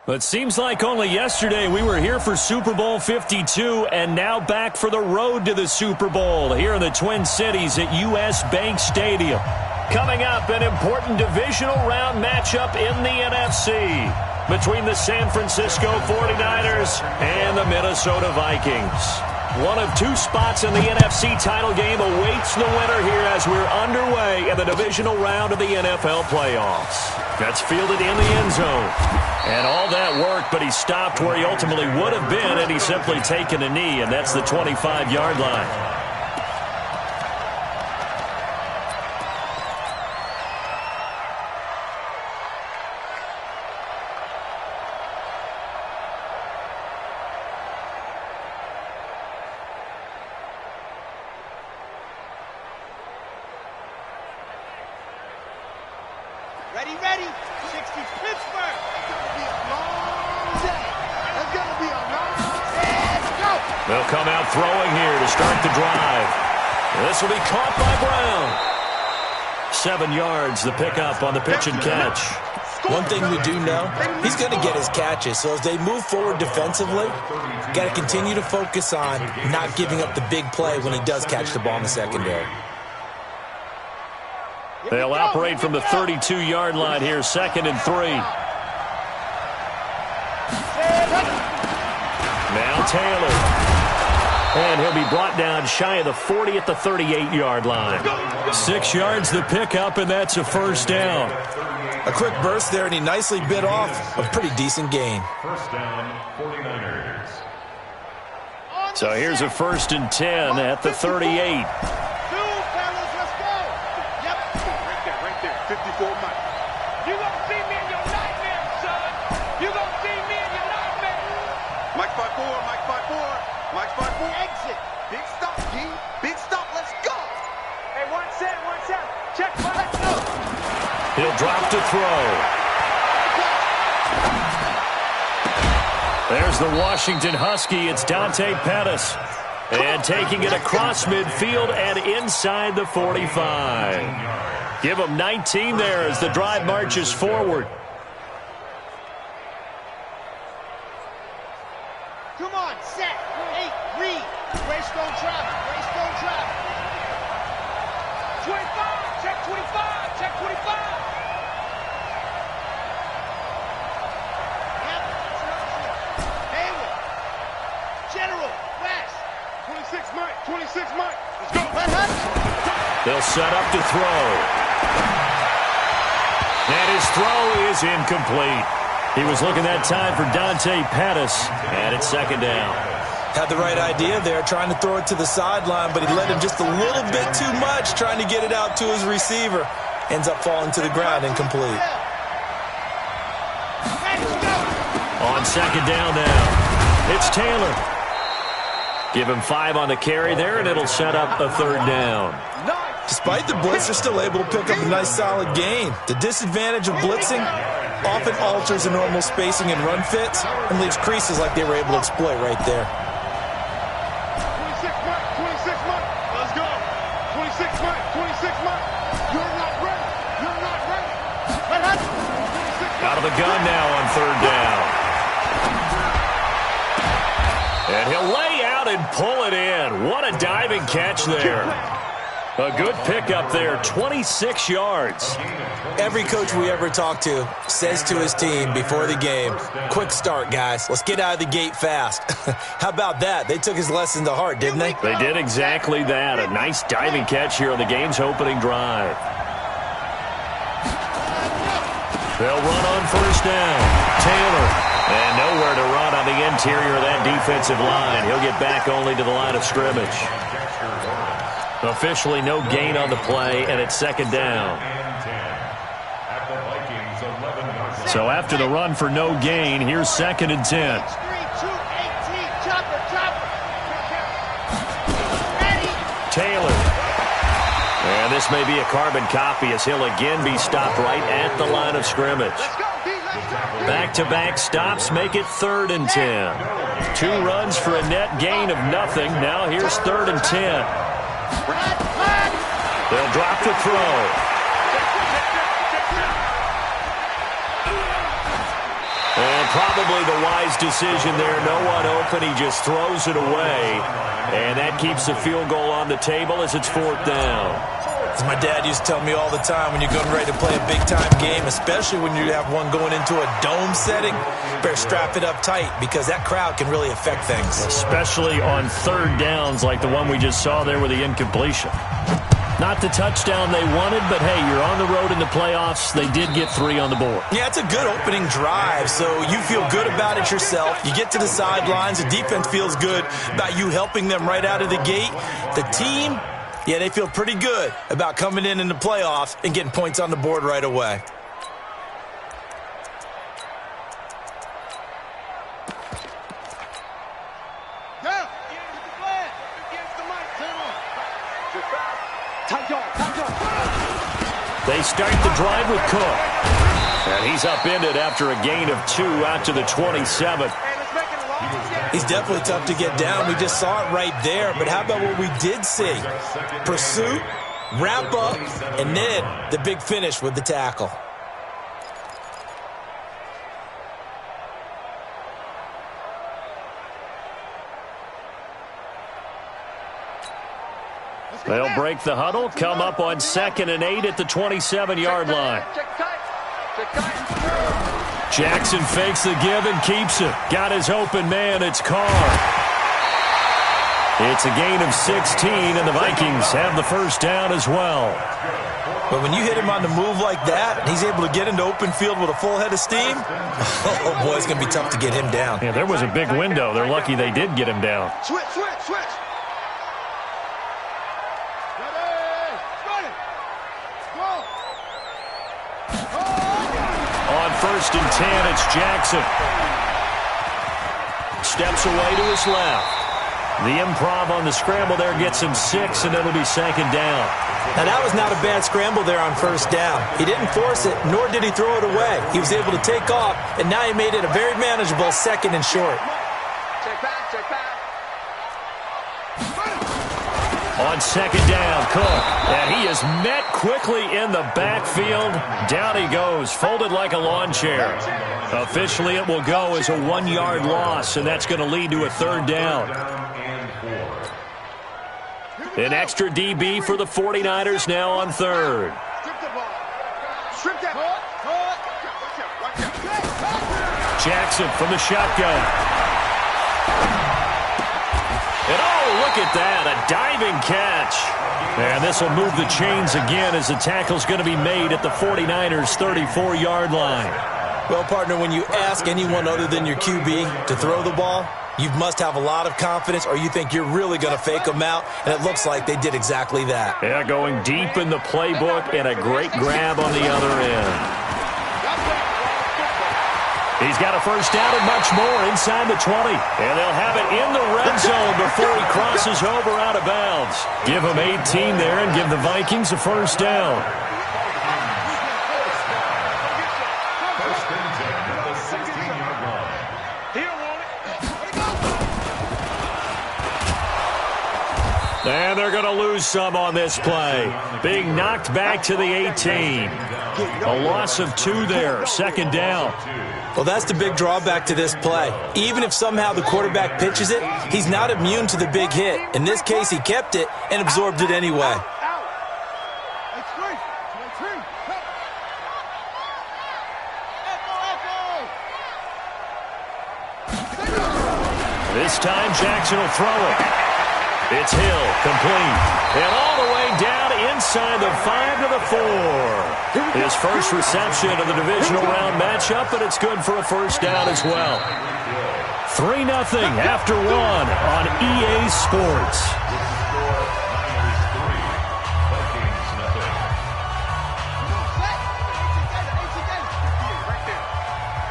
It seems like only yesterday we were here for Super Bowl 52 and now back for the road to the Super Bowl here in the Twin Cities at US Bank Stadium. Coming up, an important divisional round matchup in the NFC between the San Francisco 49ers and the Minnesota Vikings. One of two spots in the NFC title game awaits the winner here as we're underway in the divisional round of the NFL playoffs. That's fielded in the end zone. And all that work, but he stopped where he ultimately would have been had he simply taken a knee, and that's the 25-yard line. Ready, ready. 60 Pittsburgh. It's going to be a long day. It's going to be a long day. Let's go. They'll come out throwing here to start the drive. This will be caught by Brown. 7 yards, the pickup on the pitch and catch. One thing we do know, he's going to get his catches. So as they move forward defensively, got to continue to focus on not giving up the big play when he does catch the ball in the secondary. They'll operate from the 32-yard line here, 2nd and 3. Now Taylor. And he'll be brought down shy of the 40 at the 38-yard line. 6 yards the pickup, and that's a first down. A quick burst there, and he nicely bit off a pretty decent gain. First down, 49ers. So here's a 1st and 10 at the 38. 54 Mike. You gonna see me in your nightmare, son. You gonna see me in your nightmare. Mike 5-4, Mike 5-4. Mike 5-4. Exit. Big stop, G. Big stop. Let's go. Hey, 1 set. Check. Let's go. He'll drop to throw. There's the Washington Husky. It's Dante Pettis. And taking it across midfield and inside the 45. Give him 19 there as the drive marches forward. Come on, set. 8, read. Greystone traffic. 25. Check 25. Check 25. Yep, that's an option. Hayward. General. West. 26 Mike. Let's go. They'll set up to throw. And his throw is incomplete. He was looking that time for Dante Pettis, and it's 2nd down. Had the right idea there, trying to throw it to the sideline, but he led him just a little bit too much, trying to get it out to his receiver. Ends up falling to the ground, incomplete. On 2nd down now, it's Taylor. Give him 5 on the carry there, and it'll set up a 3rd down. Despite the blitz, they're still able to pick up a nice solid gain. The disadvantage of blitzing often alters the normal spacing and run fits and leaves creases like they were able to exploit right there. 26 Mike. Let's go. 26 Mike. You're not ready. Out of the gun now on 3rd down. And he'll lay out and pull it in. What a diving catch there. A good pickup there, 26 yards. Every coach we ever talk to says to his team before the game, quick start, guys. Let's get out of the gate fast. How about that? They took his lesson to heart, didn't they? They did exactly that. A nice diving catch here on the game's opening drive. They'll run on 1st down. Taylor. And nowhere to run on the interior of that defensive line. He'll get back only to the line of scrimmage. Officially no gain on the play, and it's 2nd down. So after the run for no gain, here's 2nd and 10. 3, 2, 18. Chopper. Ready. Taylor. And this may be a carbon copy as he'll again be stopped right at the line of scrimmage. Back-to-back stops make it 3rd and 10. 2 runs for a net gain of nothing. Now here's 3rd and 10. They'll drop to throw. And probably the wise decision there. No one open. He just throws it away. And that keeps the field goal on the table as it's 4th down. As my dad used to tell me all the time, when you're getting ready to play a big-time game, especially when you have one going into a dome setting, better strap it up tight because that crowd can really affect things. Especially on 3rd downs like the one we just saw there with the incompletion. Not the touchdown they wanted, but, hey, you're on the road in the playoffs. They did get 3 on the board. Yeah, it's a good opening drive, so you feel good about it yourself. You get to the sidelines. The defense feels good about you helping them right out of the gate. The team, yeah, they feel pretty good about coming in the playoffs and getting points on the board right away. They start the drive with Cook. And he's upended after a gain of 2 out to the 27. He's definitely tough to get down. We just saw it right there. But how about what we did see? Pursuit, wrap up, and then the big finish with the tackle. They'll break the huddle, come up on 2nd and 8 at the 27-yard line. Jackson fakes the give and keeps it. Got his open man. It's Carr. It's a gain of 16, and the Vikings have the 1st down as well. But when you hit him on the move like that, and he's able to get into open field with a full head of steam, oh, boy, it's going to be tough to get him down. Yeah, there was a big window. They're lucky they did get him down. Switch. On 1st and 10, it's Jackson. Steps away to his left. The improv on the scramble there gets him 6, and it'll be 2nd down. Now, that was not a bad scramble there on 1st down. He didn't force it, nor did he throw it away. He was able to take off, and now he made it a very manageable 2nd and short. Check back. On 2nd down, Cook. And he is met quickly in the backfield. Down he goes, folded like a lawn chair. Officially, it will go as a 1-yard loss, and that's going to lead to a 3rd down. An extra DB for the 49ers now on 3rd. Jackson from the shotgun. And oh, look at that, a diving catch. And this will move the chains again as the tackle's going to be made at the 49ers' 34-yard line. Well, partner, when you ask anyone other than your QB to throw the ball, you must have a lot of confidence or you think you're really going to fake them out, and it looks like they did exactly that. Yeah, going deep in the playbook and a great grab on the other end. He's got a 1st down and much more inside the 20. And they'll have it in the red zone before he crosses over out of bounds. Give him 18 there and give the Vikings a 1st down. And they're going to lose some on this play. Being knocked back to the 18. A loss of 2 there, 2nd down. Well, that's the big drawback to this play. Even if somehow the quarterback pitches it, he's not immune to the big hit. In this case, he kept it and absorbed it anyway. This time, Jackson will throw it. It's Hill, complete. And all the way down inside the 5 to the 4. His first reception of the divisional round matchup, but it's good for a 1st down as well. 3-0 after 1 on EA Sports.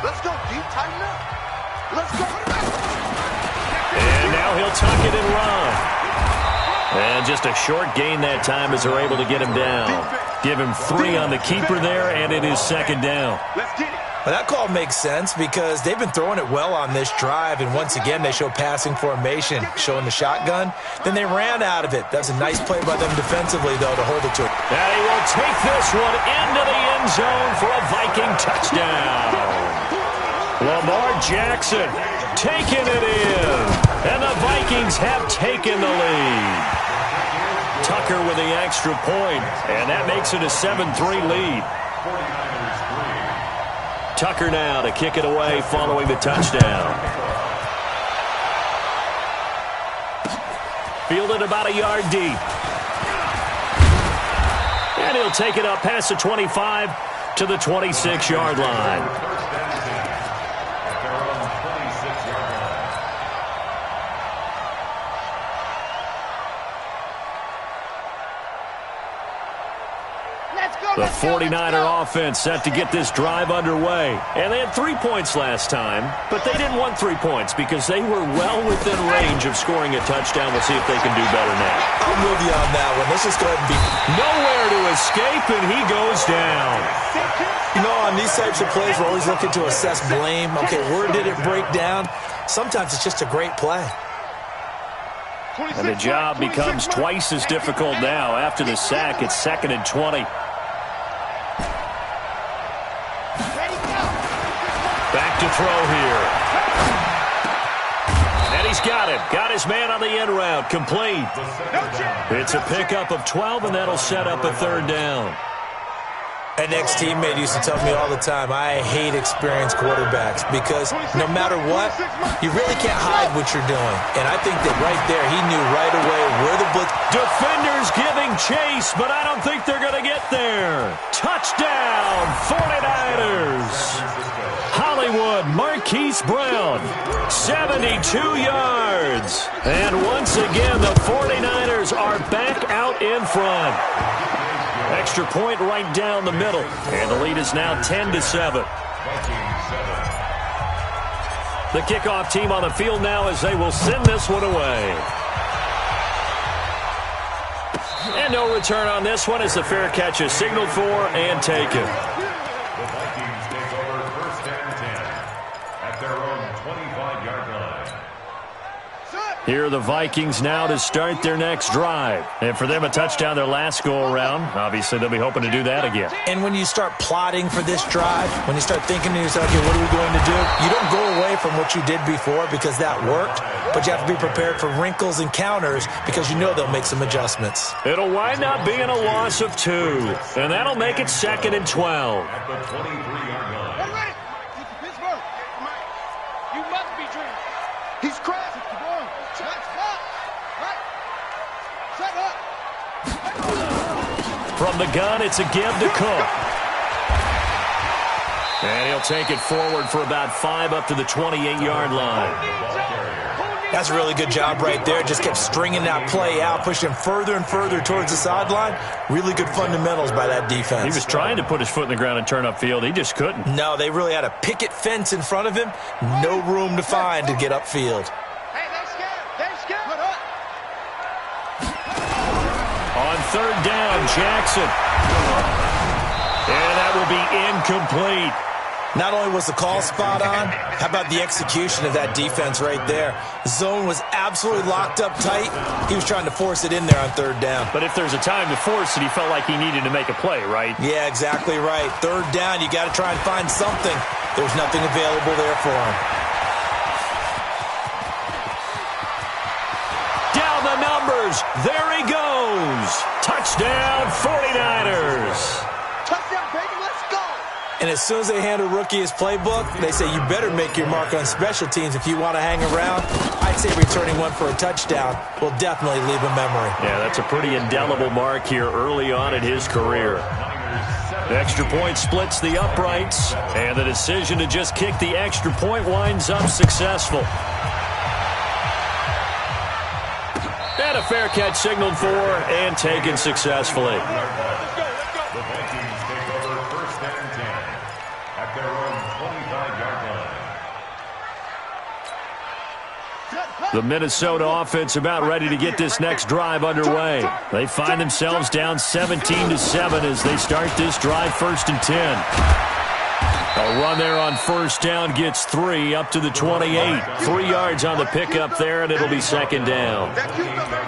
Let's go, deep, tighten up. Let's go. And now he'll tuck it and run. And just a short gain that time as they're able to get him down. Give him 3 on the keeper there, and it is 2nd down. Let's get it. Well, that call makes sense because they've been throwing it well on this drive, and once again, they show passing formation, showing the shotgun. Then they ran out of it. That's a nice play by them defensively, though, to hold it to it. And he will take this one into the end zone for a Viking touchdown. Lamar Jackson taking it in. And the Vikings have taken the lead. Tucker with the extra point, and that makes it a 7-3 lead. Tucker now to kick it away following the touchdown. Fielded about a yard deep. And he'll take it up past the 25 to the 26-yard line. The 49er offense set to get this drive underway. And they had 3 points last time, but they didn't want 3 points because they were well within range of scoring a touchdown. We'll see if they can do better now. I'm with you on that one. Let's just go ahead and be... Nowhere to escape, and he goes down. You know, on these types of plays, we're always looking to assess blame. Okay, where did it break down? Sometimes it's just a great play. And the job becomes twice as difficult now. After the sack, it's 2nd and 20. Back to throw here. And he's got it. Got his man on the end route. Complete. It's a pickup of 12, and that'll set up a 3rd down. An ex-teammate used to tell me all the time, I hate experienced quarterbacks because no matter what, you really can't hide what you're doing. And I think that right there, he knew right away where the blitz... Defenders giving chase, but I don't think they're going to get there. Touchdown, 49ers. Hollywood, Marquise Brown, 72 yards. And once again, the 49ers are back out in front. Extra point right down the middle. And the lead is now 10-7. The kickoff team on the field now as they will send this one away. And no return on this one as the fair catch is signaled for and taken. The Vikings take over 1st and 10 at their own 25-yard line. Here are the Vikings now to start their next drive. And for them, a touchdown their last go-around. Obviously, they'll be hoping to do that again. And when you start plotting for this drive, when you start thinking to yourself, okay, what are we going to do? You don't go away from what you did before because that worked, but you have to be prepared for wrinkles and counters because you know they'll make some adjustments. It'll wind up being a loss of 2, and that'll make it 2nd and 12. At the 23-yard line. Get ready. Pittsburgh. You must be dreaming. He's crazy. Shut up. From the gun, it's a give to Cook. And he'll take it forward for about 5 up to the 28-yard line. That's a really good job right there. Just kept stringing that play out, pushing him further and further towards the sideline. Really good fundamentals by that defense. He was trying to put his foot in the ground and turn upfield. He just couldn't. No, they really had a picket fence in front of him. No room to find to get upfield. Hey, they're scared. They're scared. Put up. On 3rd down, Jackson. And that will be incomplete. Not only was the call spot on, how about the execution of that defense right there? Zone was absolutely locked up tight. He was trying to force it in there on 3rd down. But if there's a time to force it, he felt like he needed to make a play, right? Yeah, exactly right. 3rd down, you got to try and find something. There's nothing available there for him. Down the numbers. There he goes. Touchdown, 49ers. Touchdown, baby. Let's go. And as soon as they hand a rookie his playbook, they say you better make your mark on special teams if you want to hang around. I'd say returning one for a touchdown will definitely leave a memory. Yeah, that's a pretty indelible mark here early on in his career. The extra point splits the uprights, and the decision to just kick the extra point winds up successful. And a fair catch signaled for and taken successfully. The Vikings take over 1st and 10 at their own 25-yard line. The Minnesota offense about ready to get this next drive underway. They find themselves down 17-7 as they start this drive 1st and 10. A run there on first down gets 3 up to the 28. 3 yards on the pickup there, and it'll be second down.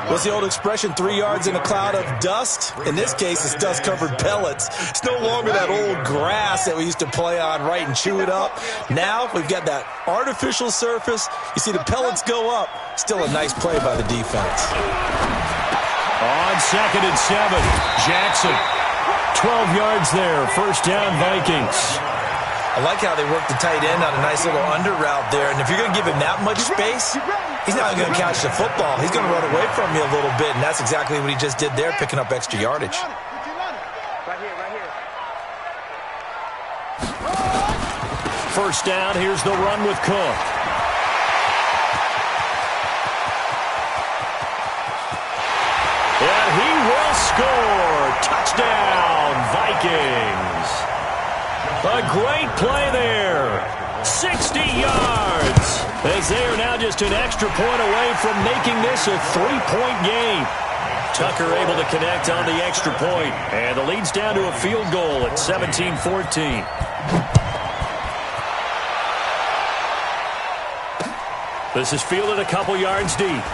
What's the old expression, 3 yards in a cloud of dust? In this case, it's dust-covered pellets. It's no longer that old grass that we used to play on, right, and chew it up. Now we've got that artificial surface. You see the pellets go up. Still a nice play by the defense. On 2nd and 7, Jackson. 12 yards there, first down Vikings. I like how they work the tight end on a nice little under route there. And if you're going to give him that much space, he's not going to catch the football. He's going to run away from you a little bit, and that's exactly what he just did there, picking up extra yardage. Right here, right here. First down, here's the run with Cook. And he will score. Touchdown, Vikings. A great play there. 60 yards. As they are now just an extra point away from making this a 3-point game. Tucker able to connect on the extra point. And the lead's down to a field goal at 17-14. This is fielded a couple yards deep.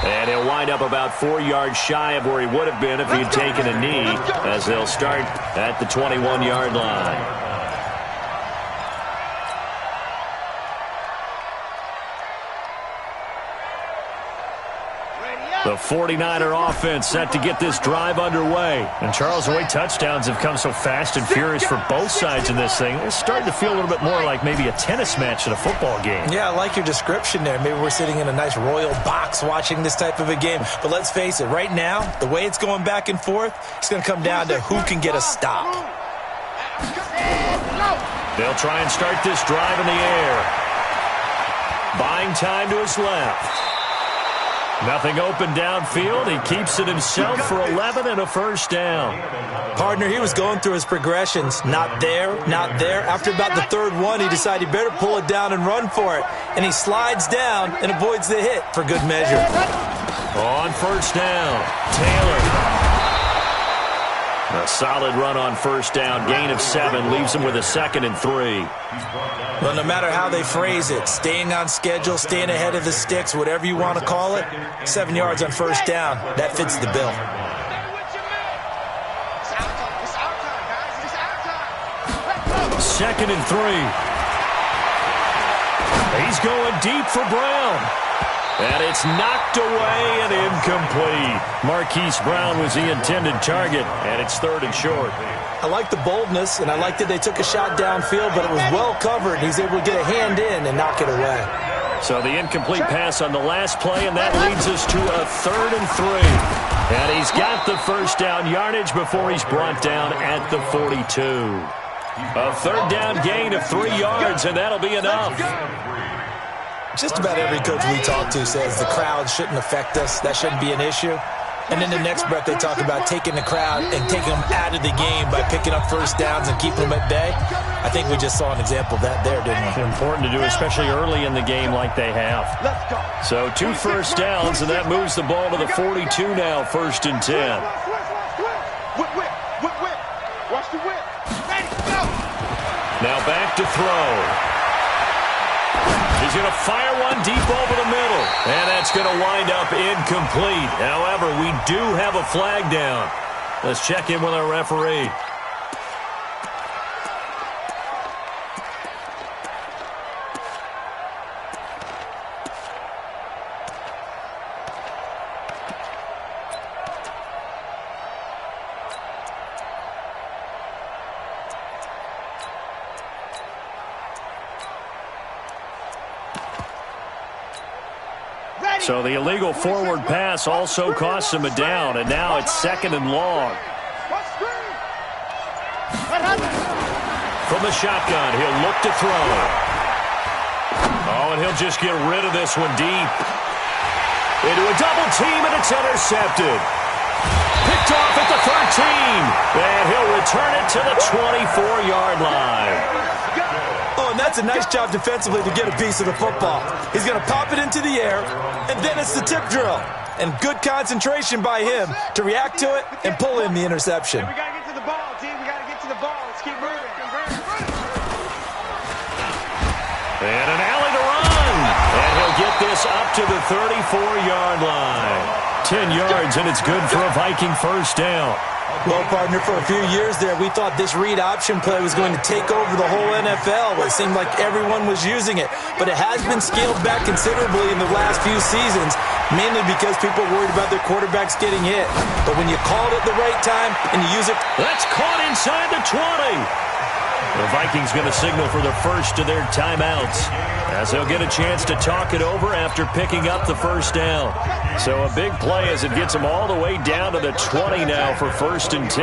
And he'll wind up about 4 yards shy of where he would have been if he had taken a knee, as they'll start at the 21-yard line. The 49er offense set to get this drive underway. And Charles, the way touchdowns have come so fast and furious for both sides in this thing, it's starting to feel a little bit more like maybe a tennis match in a football game. Yeah, I like your description there. Maybe we're sitting in a nice royal box watching this type of a game. But let's face it, right now, the way it's going back and forth, it's going to come down to who can get a stop. They'll try and start this drive in the air. Buying time to his left. Nothing open downfield. He keeps it himself for 11 and a first down. Partner, he was going through his progressions. Not there, not there. After about the third one, he decided he better pull it down and run for it. And he slides down and avoids the hit for good measure. On first down, Taylor. A solid run on first down. Gain of 7 leaves him with a 2nd and 3. Well, no matter how they phrase it, staying on schedule, staying ahead of the sticks, whatever you want to call it, 7 yards on first down, that fits the bill. Second and 3. He's going deep for Brown. And it's knocked away and incomplete. Marquise Brown was the intended target, and it's 3rd and short. I like the boldness, and I like that they took a shot downfield, but it was well covered. He's able to get a hand in and knock it away. So the incomplete pass on the last play, and that leads us to a 3rd and 3. And he's got the first down yardage before he's brought down at the 42. A 3rd down gain of 3 yards, and that'll be enough. Just about every coach we talk to says the crowd shouldn't affect us. That shouldn't be an issue. And in the next breath, they talk about taking the crowd and taking them out of the game by picking up first downs and keeping them at bay. I think we just saw an example of that there, didn't we? Important to do, especially early in the game like they have. So 2 first downs, and that moves the ball to the 42 now, 1st and 10. Watch the whip. Ready, go. Now back to throw. He's going to fire one deep over the middle. And that's going to wind up incomplete. However, we do have a flag down. Let's check in with our referee. So the illegal forward pass also costs him a down, and now it's 2nd and long. From the shotgun, he'll look to throw. Oh, and he'll just get rid of this one deep. Into a double team, and it's intercepted. Picked off at the 13, and he'll return it to the 24-yard line. Oh, and that's a nice job defensively to get a piece of the football. He's going to pop it into the air, and then it's the tip drill. And good concentration by him to react to it and pull in the interception. We got to get to the ball, team. We got to get to the ball. this up to the 34-yard line. 10 yards, and it's good for a Viking first down. Well, partner, for a few years there, we thought this read option play was going to take over the whole NFL. It seemed like everyone was using it. But it has been scaled back considerably in the last few seasons, mainly because people are worried about their quarterbacks getting hit. But when you call it at the right time and you use it... That's caught inside the 20. The Vikings going to signal for the first of their timeouts, as they'll get a chance to talk it over after picking up the first down. So a big play as it gets them all the way down to the 20 now for 1st and 10.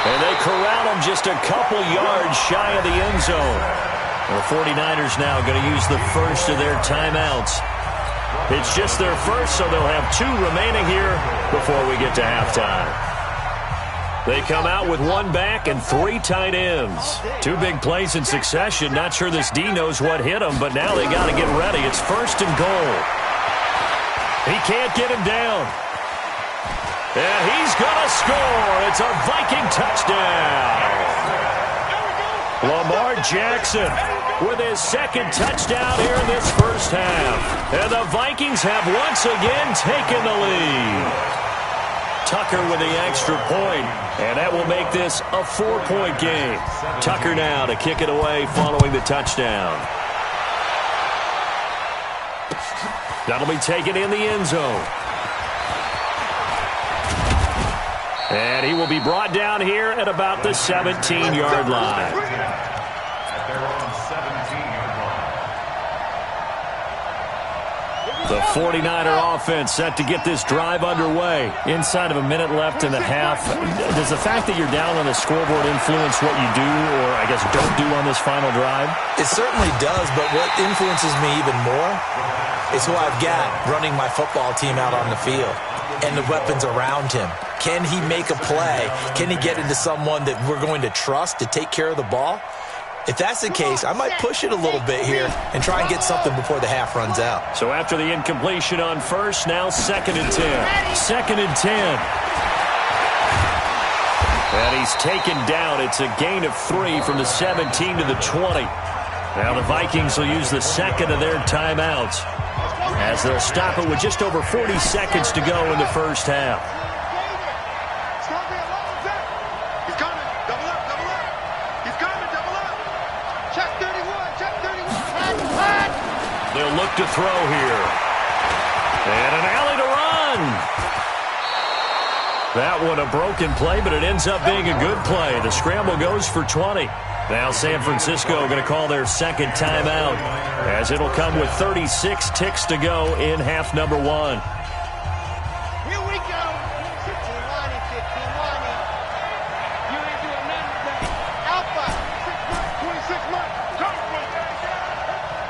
And they corral him just a couple yards shy of the end zone. The 49ers now going to use the first of their timeouts. It's just their first, so they'll have 2 remaining here before we get to halftime. They come out with 1 back and 3 tight ends. 2 big plays in succession. Not sure this D knows what hit him, but now they got to get ready. It's 1st and goal. He can't get him down. And he's going to score. It's a Viking touchdown. Lamar Jackson with his 2nd touchdown here in this first half. And the Vikings have once again taken the lead. Tucker with the extra point, and that will make this a 4-point game. Tucker now to kick it away following the touchdown. That'll be taken in the end zone. And he will be brought down here at about the 17-yard line. The 49er offense set to get this drive underway. Inside of a minute left in the half. Does the fact that you're down on the scoreboard influence what you do, or I guess don't do on this final drive? It certainly does, but what influences me even more is who I've got running my football team out on the field and the weapons around him. Can he make a play? Can he get into someone that we're going to trust to take care of the ball? If that's the case, I might push it a little bit here and try and get something before the half runs out. So after the incompletion on first, now 2nd and 10. 2nd and 10. And he's taken down. It's a gain of 3 from the 17 to the 20. Now the Vikings will use the 2nd of their timeouts, as they'll stop it with just over 40 seconds to go in the first half. They'll look to throw here. And an alley to run. That one a broken play, but it ends up being a good play. The scramble goes for 20. Now San Francisco going to call their 2nd timeout, as it'll come with 36 ticks to go in half number 1. Here we go. 15-1, 15-1. You ain't doing nothing today. Alpha. 26 months.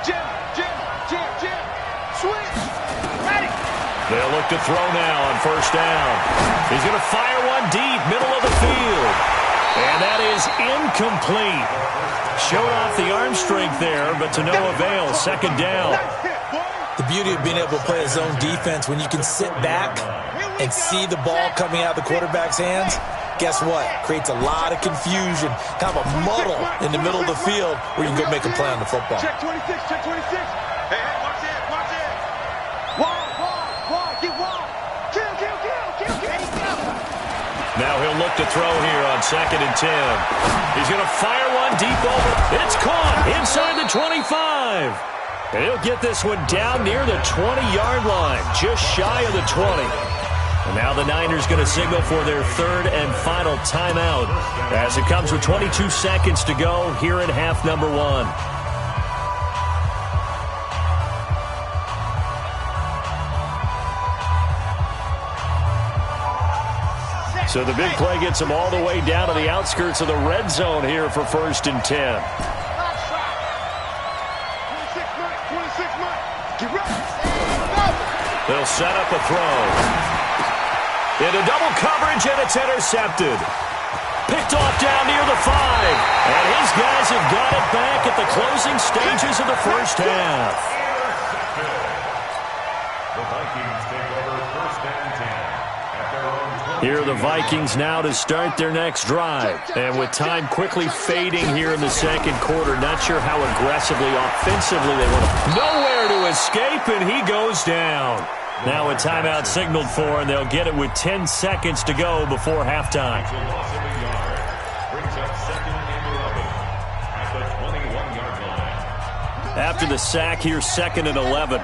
Jim. Switch. Ready. They'll look to throw now on first down. He's going to fire one deep, middle of the field. And that is incomplete. Showed off the arm strength there, but to no avail. 2nd down. The beauty of being able to play a zone defense, when you can sit back and see the ball coming out of the quarterback's hands, guess what? Creates a lot of confusion, kind of a muddle in the middle of the field where you can go make a play on the football. Check 26, check 26. Hey, watch it. Wall, get wall. Kill. Now he'll look to throw here on 2nd and 10. He's going to fire one deep over. It's caught inside the 25. And he'll get this one down near the 20-yard line, just shy of the 20. And now the Niners going to signal for their 3rd and final timeout, as it comes with 22 seconds to go here in half number 1. So the big play gets them all the way down to the outskirts of the red zone here for 1st and 10. 26 They'll set up a throw. Into double coverage, and it's intercepted. Picked off down near the 5. And his guys have got it back at the closing stages of the first half. The Vikings take over 1st and 10. Here are the Vikings now to start their next drive. And with time quickly fading here in the second quarter, not sure how aggressively, offensively they want to. Nowhere to escape, and he goes down. Now a timeout signaled for, and they'll get it with 10 seconds to go before halftime. After the sack, here's 2nd and 11.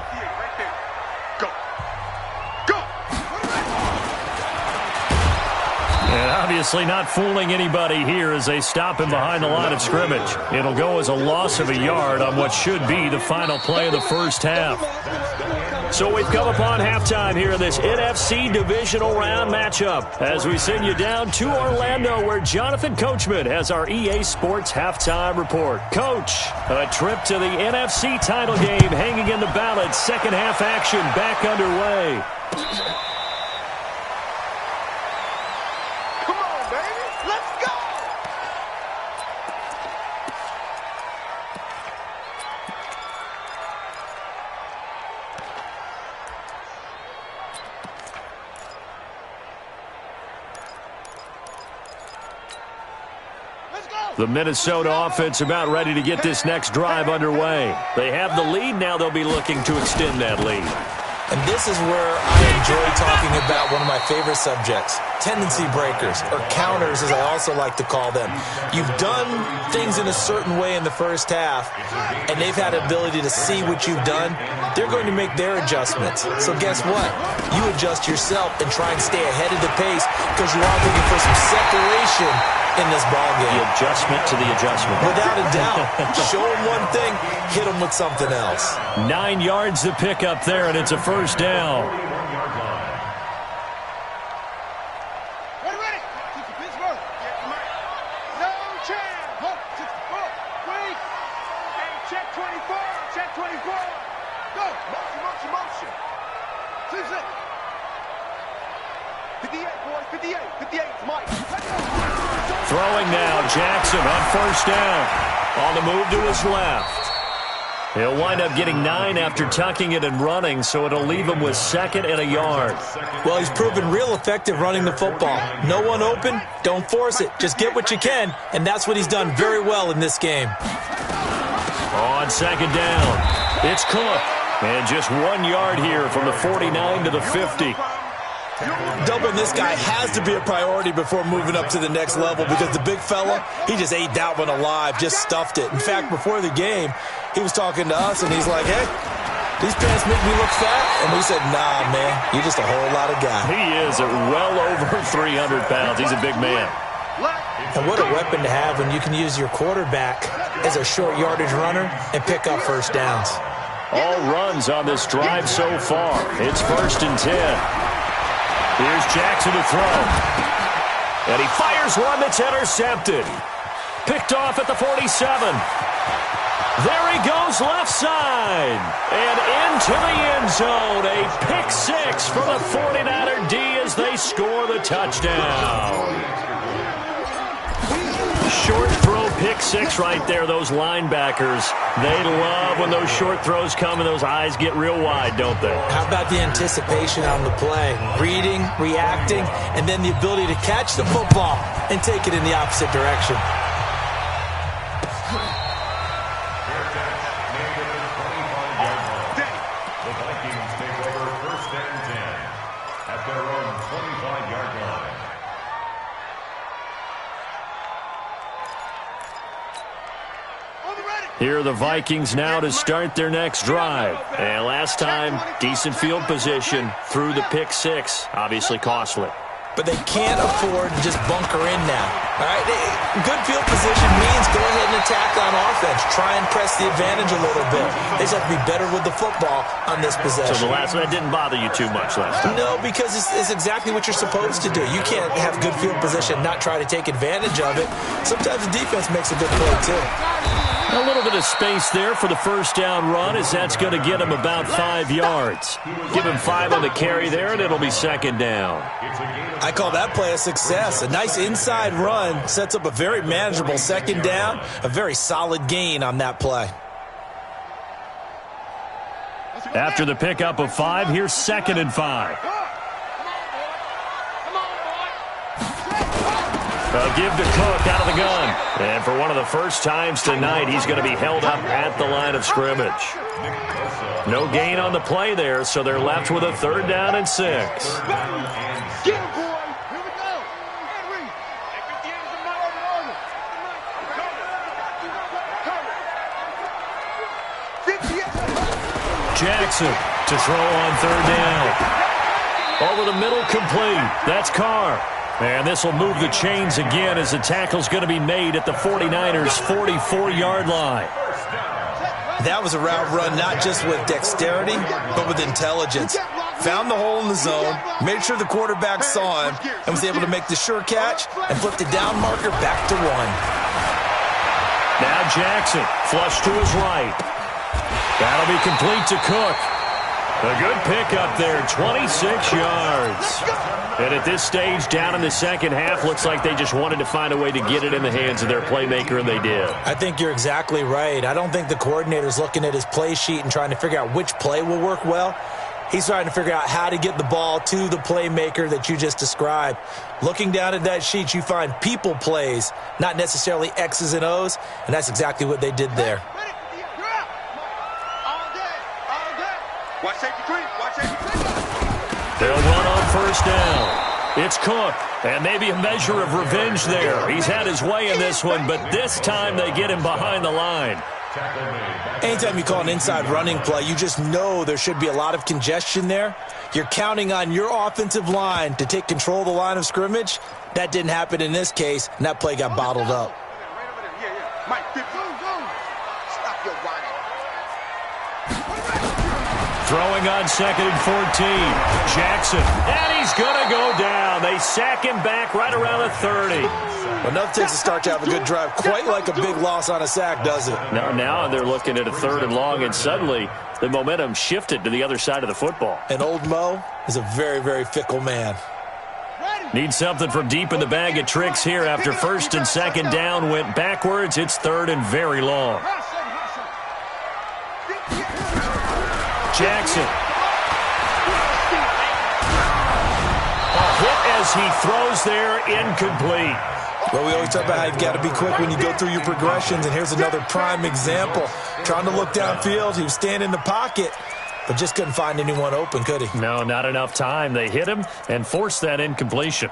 And obviously not fooling anybody here as they stop him behind the line of scrimmage. It'll go as a loss of a yard on what should be the final play of the first half. So we've come upon halftime here in this NFC divisional round matchup as we send you down to Orlando where Jonathan Coachman has our EA Sports halftime report. Coach, a trip to the NFC title game hanging in the balance. Second half action back underway. Come on, baby. Let's go. The Minnesota offense about ready to get this next drive underway. They have the lead. Now they'll be looking to extend that lead. And this is where I enjoy talking about one of my favorite subjects, tendency breakers, or counters as I also like to call them. You've done things in a certain way in the first half, and they've had the ability to see what you've done. They're going to make their adjustments. So guess what? You adjust yourself and try and stay ahead of the pace because you are looking for some separation in this ballgame. The adjustment to the adjustment. Without a doubt. Show them one thing, hit them with something else. 9 yards to pick up there, and it's a first down. Ready. Pittsburgh. No chance. Wait. Hey, check 24. Check 24. Go. Motion. 2 seconds. 58, boys. 58. Mike. Throwing now, Jackson on first down. On the move to his left. He'll wind up getting 9 after tucking it and running, so it'll leave him with 2nd and a yard. Well, he's proven real effective running the football. No one open, don't force it. Just get what you can, and that's what he's done very well in this game. On second down, it's Cook. And just 1 yard here from the 49 to the 50. Doubling this guy has to be a priority before moving up to the next level because the big fella, he just ate that one alive, just stuffed it. In fact, before the game, he was talking to us, and he's like, hey, these pants make me look fat. And we said, nah, man, you're just a whole lot of guy. He is at well over 300 pounds. He's a big man. And what a weapon to have when you can use your quarterback as a short yardage runner and pick up first downs. All runs on this drive so far. It's 1st and 10. Here's Jackson to throw. And he fires one that's intercepted. Picked off at the 47. There he goes left side. And into the end zone. A pick 6 for the 49er D as they score the touchdown. Short throw pick 6 right there. Those linebackers, they love when those short throws come and those eyes get real wide, don't they? How about the anticipation on the play? Reading, reacting, and then the ability to catch the football and take it in the opposite direction. The Vikings take over 1st and 10 at their own 25-yard line. Here are the Vikings now to start their next drive. And last time, decent field position through the pick 6. Obviously costly. But they can't afford to just bunker in now. All right? Good field position means go ahead and attack on offense. Try and press the advantage a little bit. They just have to be better with the football on this possession. So the last one didn't bother you too much last time? No, because it's exactly what you're supposed to do. You can't have good field position and not try to take advantage of it. Sometimes the defense makes a good play, too. A little bit of space there for the first down run as that's going to get him about 5 yards. Give him 5 on the carry there, and it'll be 2nd down. I call that play a success. A nice inside run sets up a very manageable 2nd down, a very solid gain on that play. After the pickup of 5, here's 2nd and 5. A give to Cook out of the gun. And for one of the first times tonight, he's going to be held up at the line of scrimmage. No gain on the play there, so they're left with a 3rd down and 6. Get him, boy. Here we go. Henry. Jackson to throw on 3rd down. Over the middle, complete. That's Carr. And this will move the chains again as the tackle's going to be made at the 49ers' 44-yard line. That was a route run not just with dexterity, but with intelligence. Found the hole in the zone, made sure the quarterback saw him, and was able to make the sure catch and flip the down marker back to 1. Now Jackson, flush to his right. That'll be complete to Cook. A good pickup there, 26 yards. And at this stage, down in the second half, looks like they just wanted to find a way to get it in the hands of their playmaker, and they did. I think you're exactly right. I don't think the coordinator's looking at his play sheet and trying to figure out which play will work well. He's trying to figure out how to get the ball to the playmaker that you just described. Looking down at that sheet, you find people plays, not necessarily X's and O's, and that's exactly what they did there. Watch safety creep. Watch safety creep. They'll run on 1st down. It's Cook, and maybe a measure of revenge there. He's had his way in this one, but this time they get him behind the line. Anytime you call an inside running play, you just know there should be a lot of congestion there. You're counting on your offensive line to take control of the line of scrimmage. That didn't happen in this case, and that play got bottled up. Mike, stop your whining. Throwing on 2nd and 14. Jackson, and he's going to go down. They sack him back right around the 30. Well, nothing takes a start to have a good drive. Quite like a big loss on a sack, does it? Now they're looking at a 3rd and long, and suddenly the momentum shifted to the other side of the football. And old Mo is a very, very fickle man. Need something from deep in the bag of tricks here after 1st and 2nd down went backwards. It's 3rd and very long. Jackson. A hit as he throws there, incomplete. Well, we always talk about how you've got to be quick when you go through your progressions, and here's another prime example. Trying to look downfield, he was standing in the pocket, but just couldn't find anyone open, could he? No, not enough time. They hit him and forced that incompletion.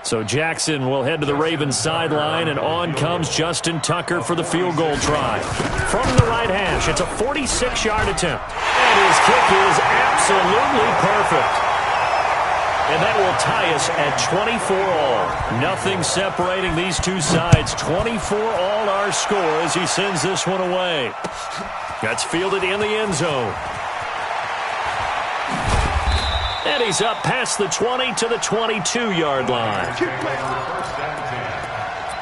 So Jackson will head to the Ravens sideline, and on comes Justin Tucker for the field goal try. From the right hash, it's a 46-yard attempt. And his kick is absolutely perfect. And that will tie us at 24 all. Nothing separating these two sides. 24 all our score as he sends this one away. That's fielded in the end zone. And he's up past the 20 to the 22-yard line. First down 10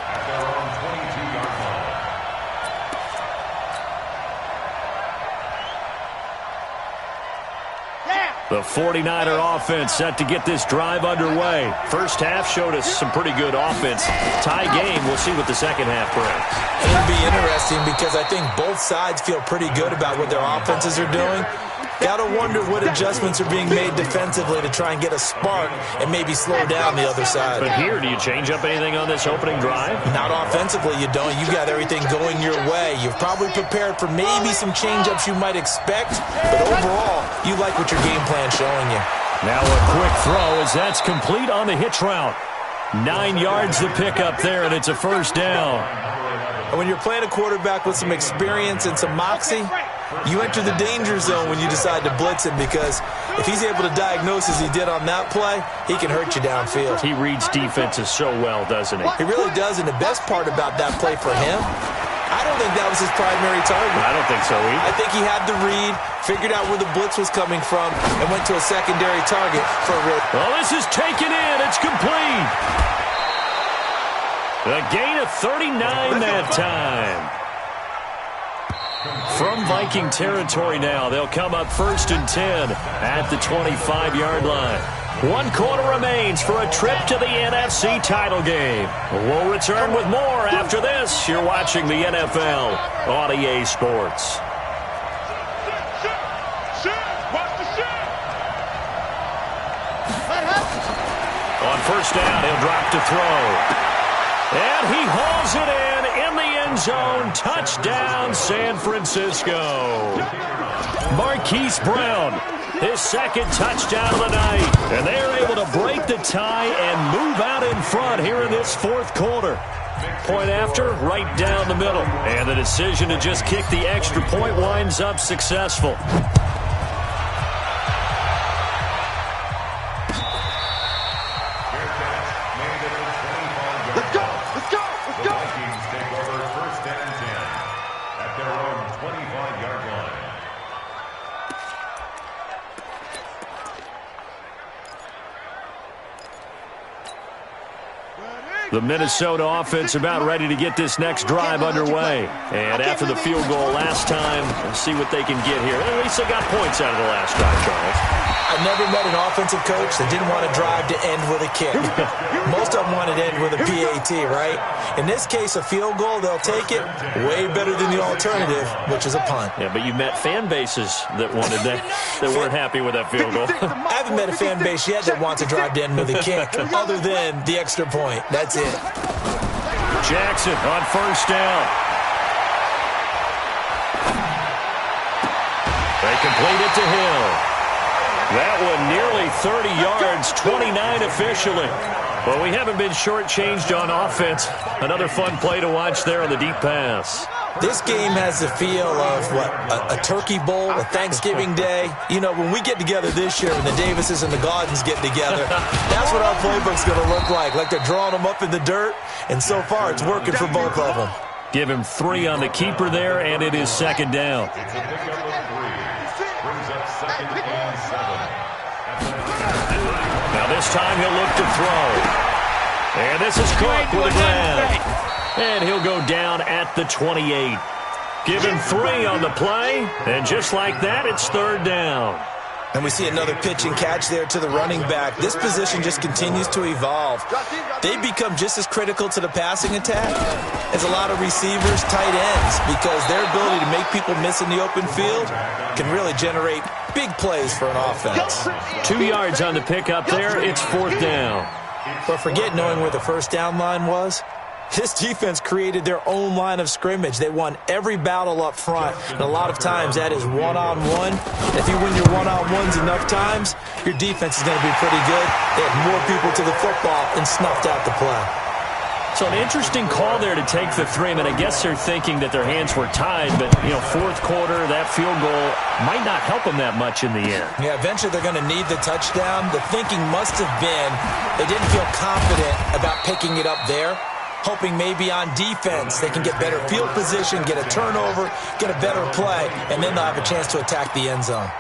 at their own 22-yard line. The 49er offense set to get this drive underway. First half showed us some pretty good offense. Tie game, we'll see what the second half brings. It'll be interesting because I think both sides feel pretty good about what their offenses are doing. Got to wonder what adjustments are being made defensively to try and get a spark and maybe slow down the other side. But here, do you change up anything on this opening drive? Not offensively, you don't. You got everything going your way. You've probably prepared for maybe some change-ups you might expect, but overall, you like what your game plan's showing you. Now a quick throw as that's complete on the hitch route. 9 yards to pick up there, and it's a first down. And when you're playing a quarterback with some experience and some moxie, you enter the danger zone when you decide to blitz him, because if he's able to diagnose as he did on that play, he can hurt you downfield. He reads defenses so well, doesn't he? He really does, and the best part about that play for him, I don't think that was his primary target. I don't think so either. I think he had the read, figured out where the blitz was coming from, and went to a secondary target for a real. Well, this is taken in. It's complete. The gain of 39 that time. From Viking territory now, they'll come up 1st and 10 at the 25-yard line. 1 quarter remains for a trip to the NFC title game. We'll return with more after this. You're watching the NFL on EA Sports. Watch the shit. On first down, he'll drop to throw. And he hauls it in the end zone. Touchdown, San Francisco. Marquise Brown, his second touchdown of the night. And they are able to break the tie and move out in front here in this fourth quarter. Point after, right down the middle. And the decision to just kick the extra point winds up successful. The Minnesota offense about ready to get this next drive underway. And after the field goal last time, we'll see what they can get here. At least they got points out of the last drive, Charles. I never met an offensive coach that didn't want to drive to end with a kick. Most of them want to end with a PAT, right? In this case, a field goal, they'll take it way better than the alternative, which is a punt. Yeah, but you met fan bases that wanted that weren't happy with that field goal. I haven't met a fan base yet that wants to drive to end with a kick, other than the extra point. That's it. Jackson on first down. They complete it to Hill. That one nearly 30 yards, 29 officially. Well, we haven't been shortchanged on offense. Another fun play to watch there on the deep pass. This game has the feel of, a turkey bowl, a Thanksgiving day. You know, when we get together this year, when the Davises and the Gaudens get together, that's what our playbook's going to look like. Like they're drawing them up in the dirt, and so far it's working for both of them. Give him 3 on the keeper there, and it is second down. Now this time he'll look to throw. And this is Cook with a grab. And he'll go down at the 28. Give him 3 on the play, and just like that, it's third down. And we see another pitch and catch there to the running back. This position just continues to evolve. They become just as critical to the passing attack as a lot of receivers, tight ends, because their ability to make people miss in the open field can really generate big plays for an offense. 2 yards on the pickup there. It's fourth down. But forget knowing where the first down line was. This defense created their own line of scrimmage. They won every battle up front, and a lot of times that is one-on-one. If you win your one-on-ones enough times, your defense is going to be pretty good. They had more people to the football and snuffed out the play. So an interesting call there to take the 3. I mean, I guess they're thinking that their hands were tied, but, fourth quarter, that field goal might not help them that much in the end. Yeah, eventually they're going to need the touchdown. The thinking must have been they didn't feel confident about picking it up there, hoping maybe on defense they can get better field position, get a turnover, get a better play, and then they'll have a chance to attack the end zone.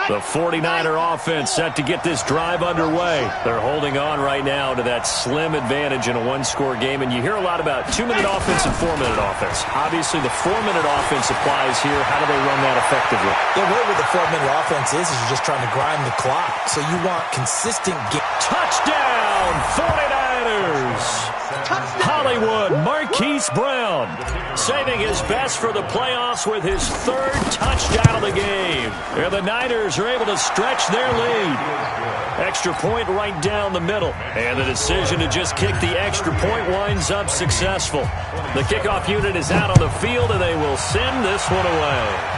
The 49er offense set to get this drive underway. They're holding on right now to that slim advantage in a one-score game, and you hear a lot about 2-minute offense and 4-minute offense. Obviously, the 4-minute offense applies here. How do they run that effectively? The way with the 4-minute offense is you're just trying to grind the clock, so you want consistent game. Touchdown, 49ers! Hollywood, Marquise Brown, saving his best for the playoffs with his 3rd touchdown of the game. And the Niners are able to stretch their lead. Extra point right down the middle. And the decision to just kick the extra point winds up successful. The kickoff unit is out on the field, and they will send this one away.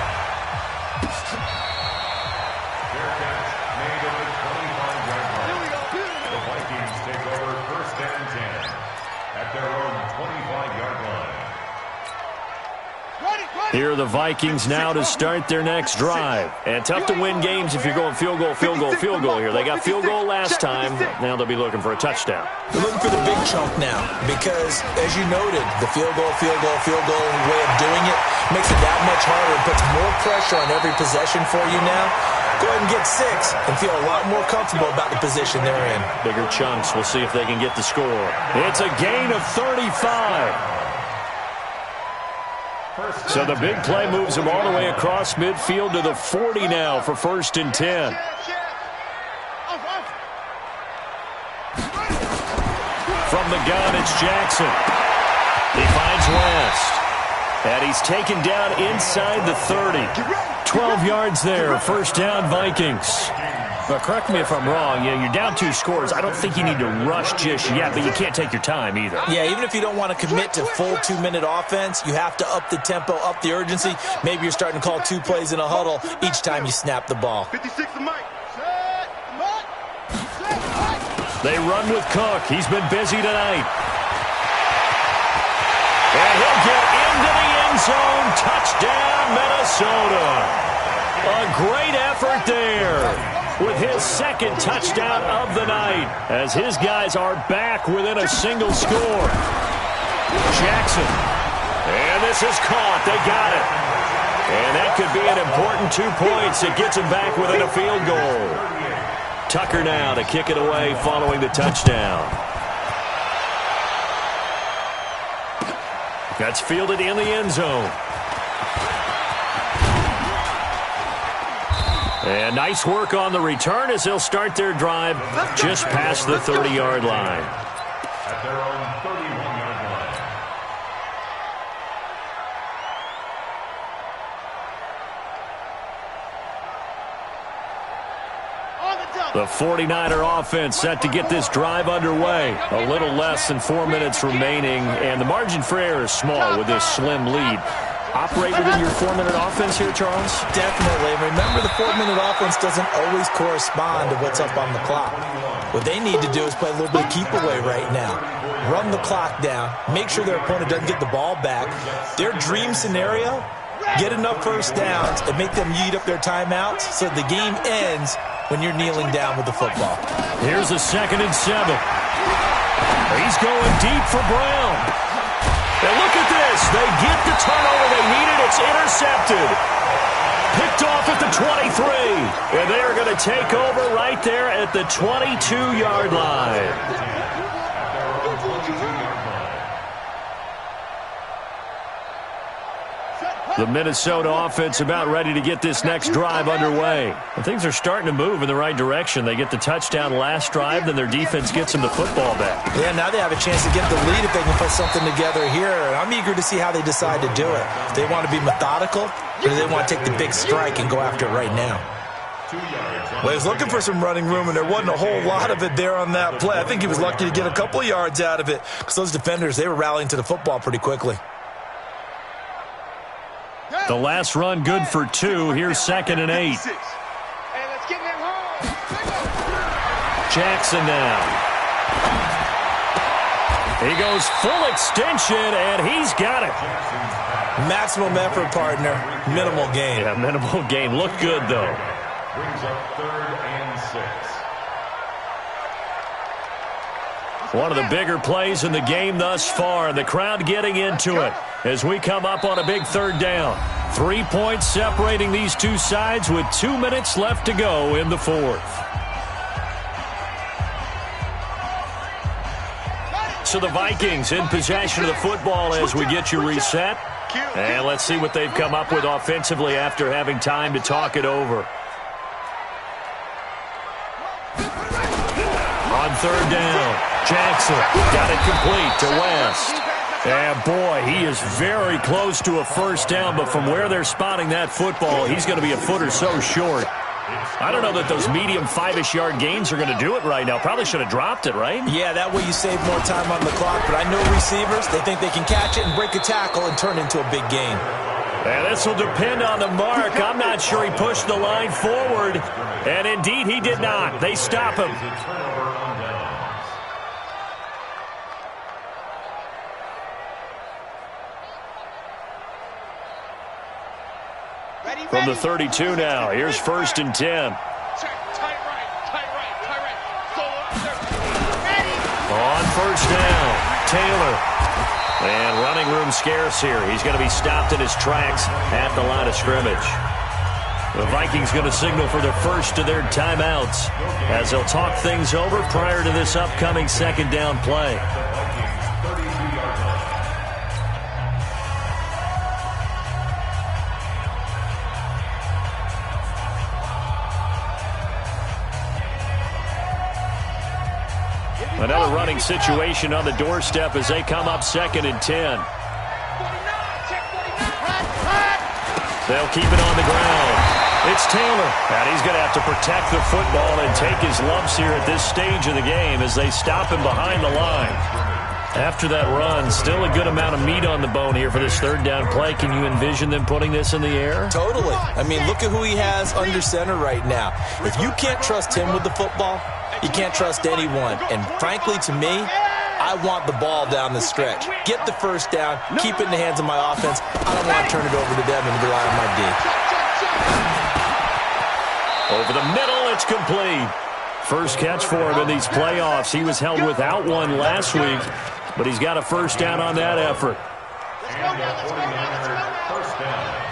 Here are the Vikings now to start their next drive. And tough to win games if you're going field goal, field goal, field goal here. They got field goal last time. Now they'll be looking for a touchdown. They're looking for the big chunk now because, as you noted, the field goal way of doing it makes it that much harder and puts more pressure on every possession for you now. Go ahead and get 6 and feel a lot more comfortable about the position they're in. Bigger chunks. We'll see if they can get the score. It's a gain of 35. So the big play moves him all the way across midfield to the 40 now for 1st and 10. From the gun, it's Jackson. He finds West. And he's taken down inside the 30. 12 yards there. First down, Vikings. But correct me if I'm wrong. You're down 2 scores. I don't think you need to rush just yet, but you can't take your time either. Yeah, even if you don't want to commit to full 2-minute offense, you have to up the tempo, up the urgency. Maybe you're starting to call 2 plays in a huddle each time you snap the ball. 56 to Mike. They run with Cook. He's been busy tonight. And he'll get into the end zone. Touchdown, Minnesota. A great effort there with his second touchdown of the night as his guys are back within a single score. Jackson. And this is caught. They got it. And that could be an important 2 points. It gets him back within a field goal. Tucker now to kick it away following the touchdown. That's fielded in the end zone. And nice work on the return as they'll start their drive just past the 30-yard line. At their own 31-yard line. The 49er offense set to get this drive underway. A little less than 4 minutes remaining, and the margin for error is small with this slim lead. Operate within your 4-minute offense here, Charles? Definitely. Remember, the 4-minute offense doesn't always correspond to what's up on the clock. What they need to do is play a little bit of keep away right now. Run the clock down. Make sure their opponent doesn't get the ball back. Their dream scenario, get enough first downs and make them eat up their timeouts so the game ends when you're kneeling down with the football. Here's a 2nd and 7. He's going deep for Brown. And look at this. They get the turnover they needed. It's intercepted. Picked off at the 23. And they are going to take over right there at the 22-yard line. The Minnesota offense about ready to get this next drive underway. And things are starting to move in the right direction. They get the touchdown last drive, then their defense gets them the football back. Yeah, now they have a chance to get the lead if they can put something together here. And I'm eager to see how they decide to do it. If they want to be methodical, or do they want to take the big strike and go after it right now? Well, he was looking for some running room, and there wasn't a whole lot of it there on that play. I think he was lucky to get a couple of yards out of it because those defenders, they were rallying to the football pretty quickly. The last run good for 2. Here's 2nd and 8. Jackson now. He goes full extension, and he's got it. Maximum effort, partner. Minimal gain. Yeah, minimal gain. Looked good, though. Brings up 3rd and 6. One of the bigger plays in the game thus far. The crowd getting into it as we come up on a big 3rd down. 3 points separating these two sides with 2 minutes left to go in the 4th. So the Vikings in possession of the football as we get you reset. And let's see what they've come up with offensively after having time to talk it over. On 3rd down, Jackson got it complete to West. And, boy, he is very close to a first down, but from where they're spotting that football, he's going to be a foot or so short. I don't know that those medium 5-ish yard gains are going to do it right now. Probably should have dropped it, right? Yeah, that way you save more time on the clock. But I know receivers, they think they can catch it and break a tackle and turn into a big gain. And this will depend on the mark. I'm not sure he pushed the line forward. And, indeed, he did not. They stop him. From the 32 now, here's 1st and 10. On 1st down, Taylor. And running room scarce here. He's going to be stopped in his tracks at the line of scrimmage. The Vikings going to signal for their first of their timeouts as they'll talk things over prior to this upcoming 2nd down play. Another running situation on the doorstep as they come up 2nd and 10. They'll keep it on the ground. It's Taylor, and he's going to have to protect the football and take his lumps here at this stage of the game as they stop him behind the line. After that run, still a good amount of meat on the bone here for this 3rd down play. Can you envision them putting this in the air? Totally. I mean, look at who he has under center right now. If you can't trust him with the football, you can't trust anyone. And frankly, to me, I want the ball down the stretch. Get the 1st down, keep it in the hands of my offense. I don't want to turn it over to them and rely on my D. Over the middle, it's complete. First catch for him in these playoffs. He was held without one last week, but he's got a 1st down on that effort. And the 49er 1st down.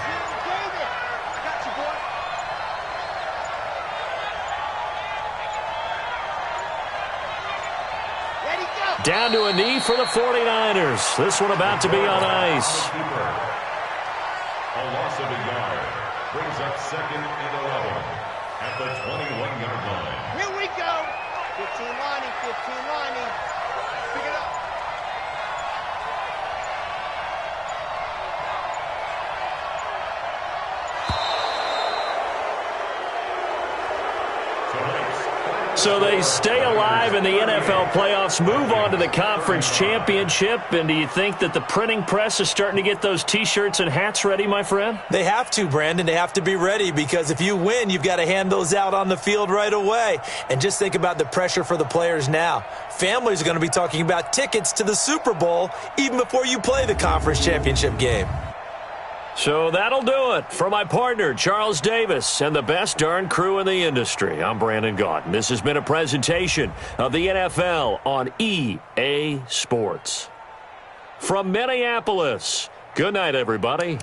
Down to a knee for the 49ers. This one about to be on ice. A loss of a yard brings up 2nd and 11 at the 21-yard line. Here we go. 15 lining, 15 lining. Pick it up. So they stay alive in the NFL playoffs, move on to the conference championship. And do you think that the printing press is starting to get those T-shirts and hats ready, my friend? They have to, Brandon. They have to be ready because if you win, you've got to hand those out on the field right away. And just think about the pressure for the players now. Families are going to be talking about tickets to the Super Bowl even before you play the conference championship game. So that'll do it. For my partner, Charles Davis, and the best darn crew in the industry, I'm Brandon Gaudin. This has been a presentation of the NFL on EA Sports. From Minneapolis, good night, everybody.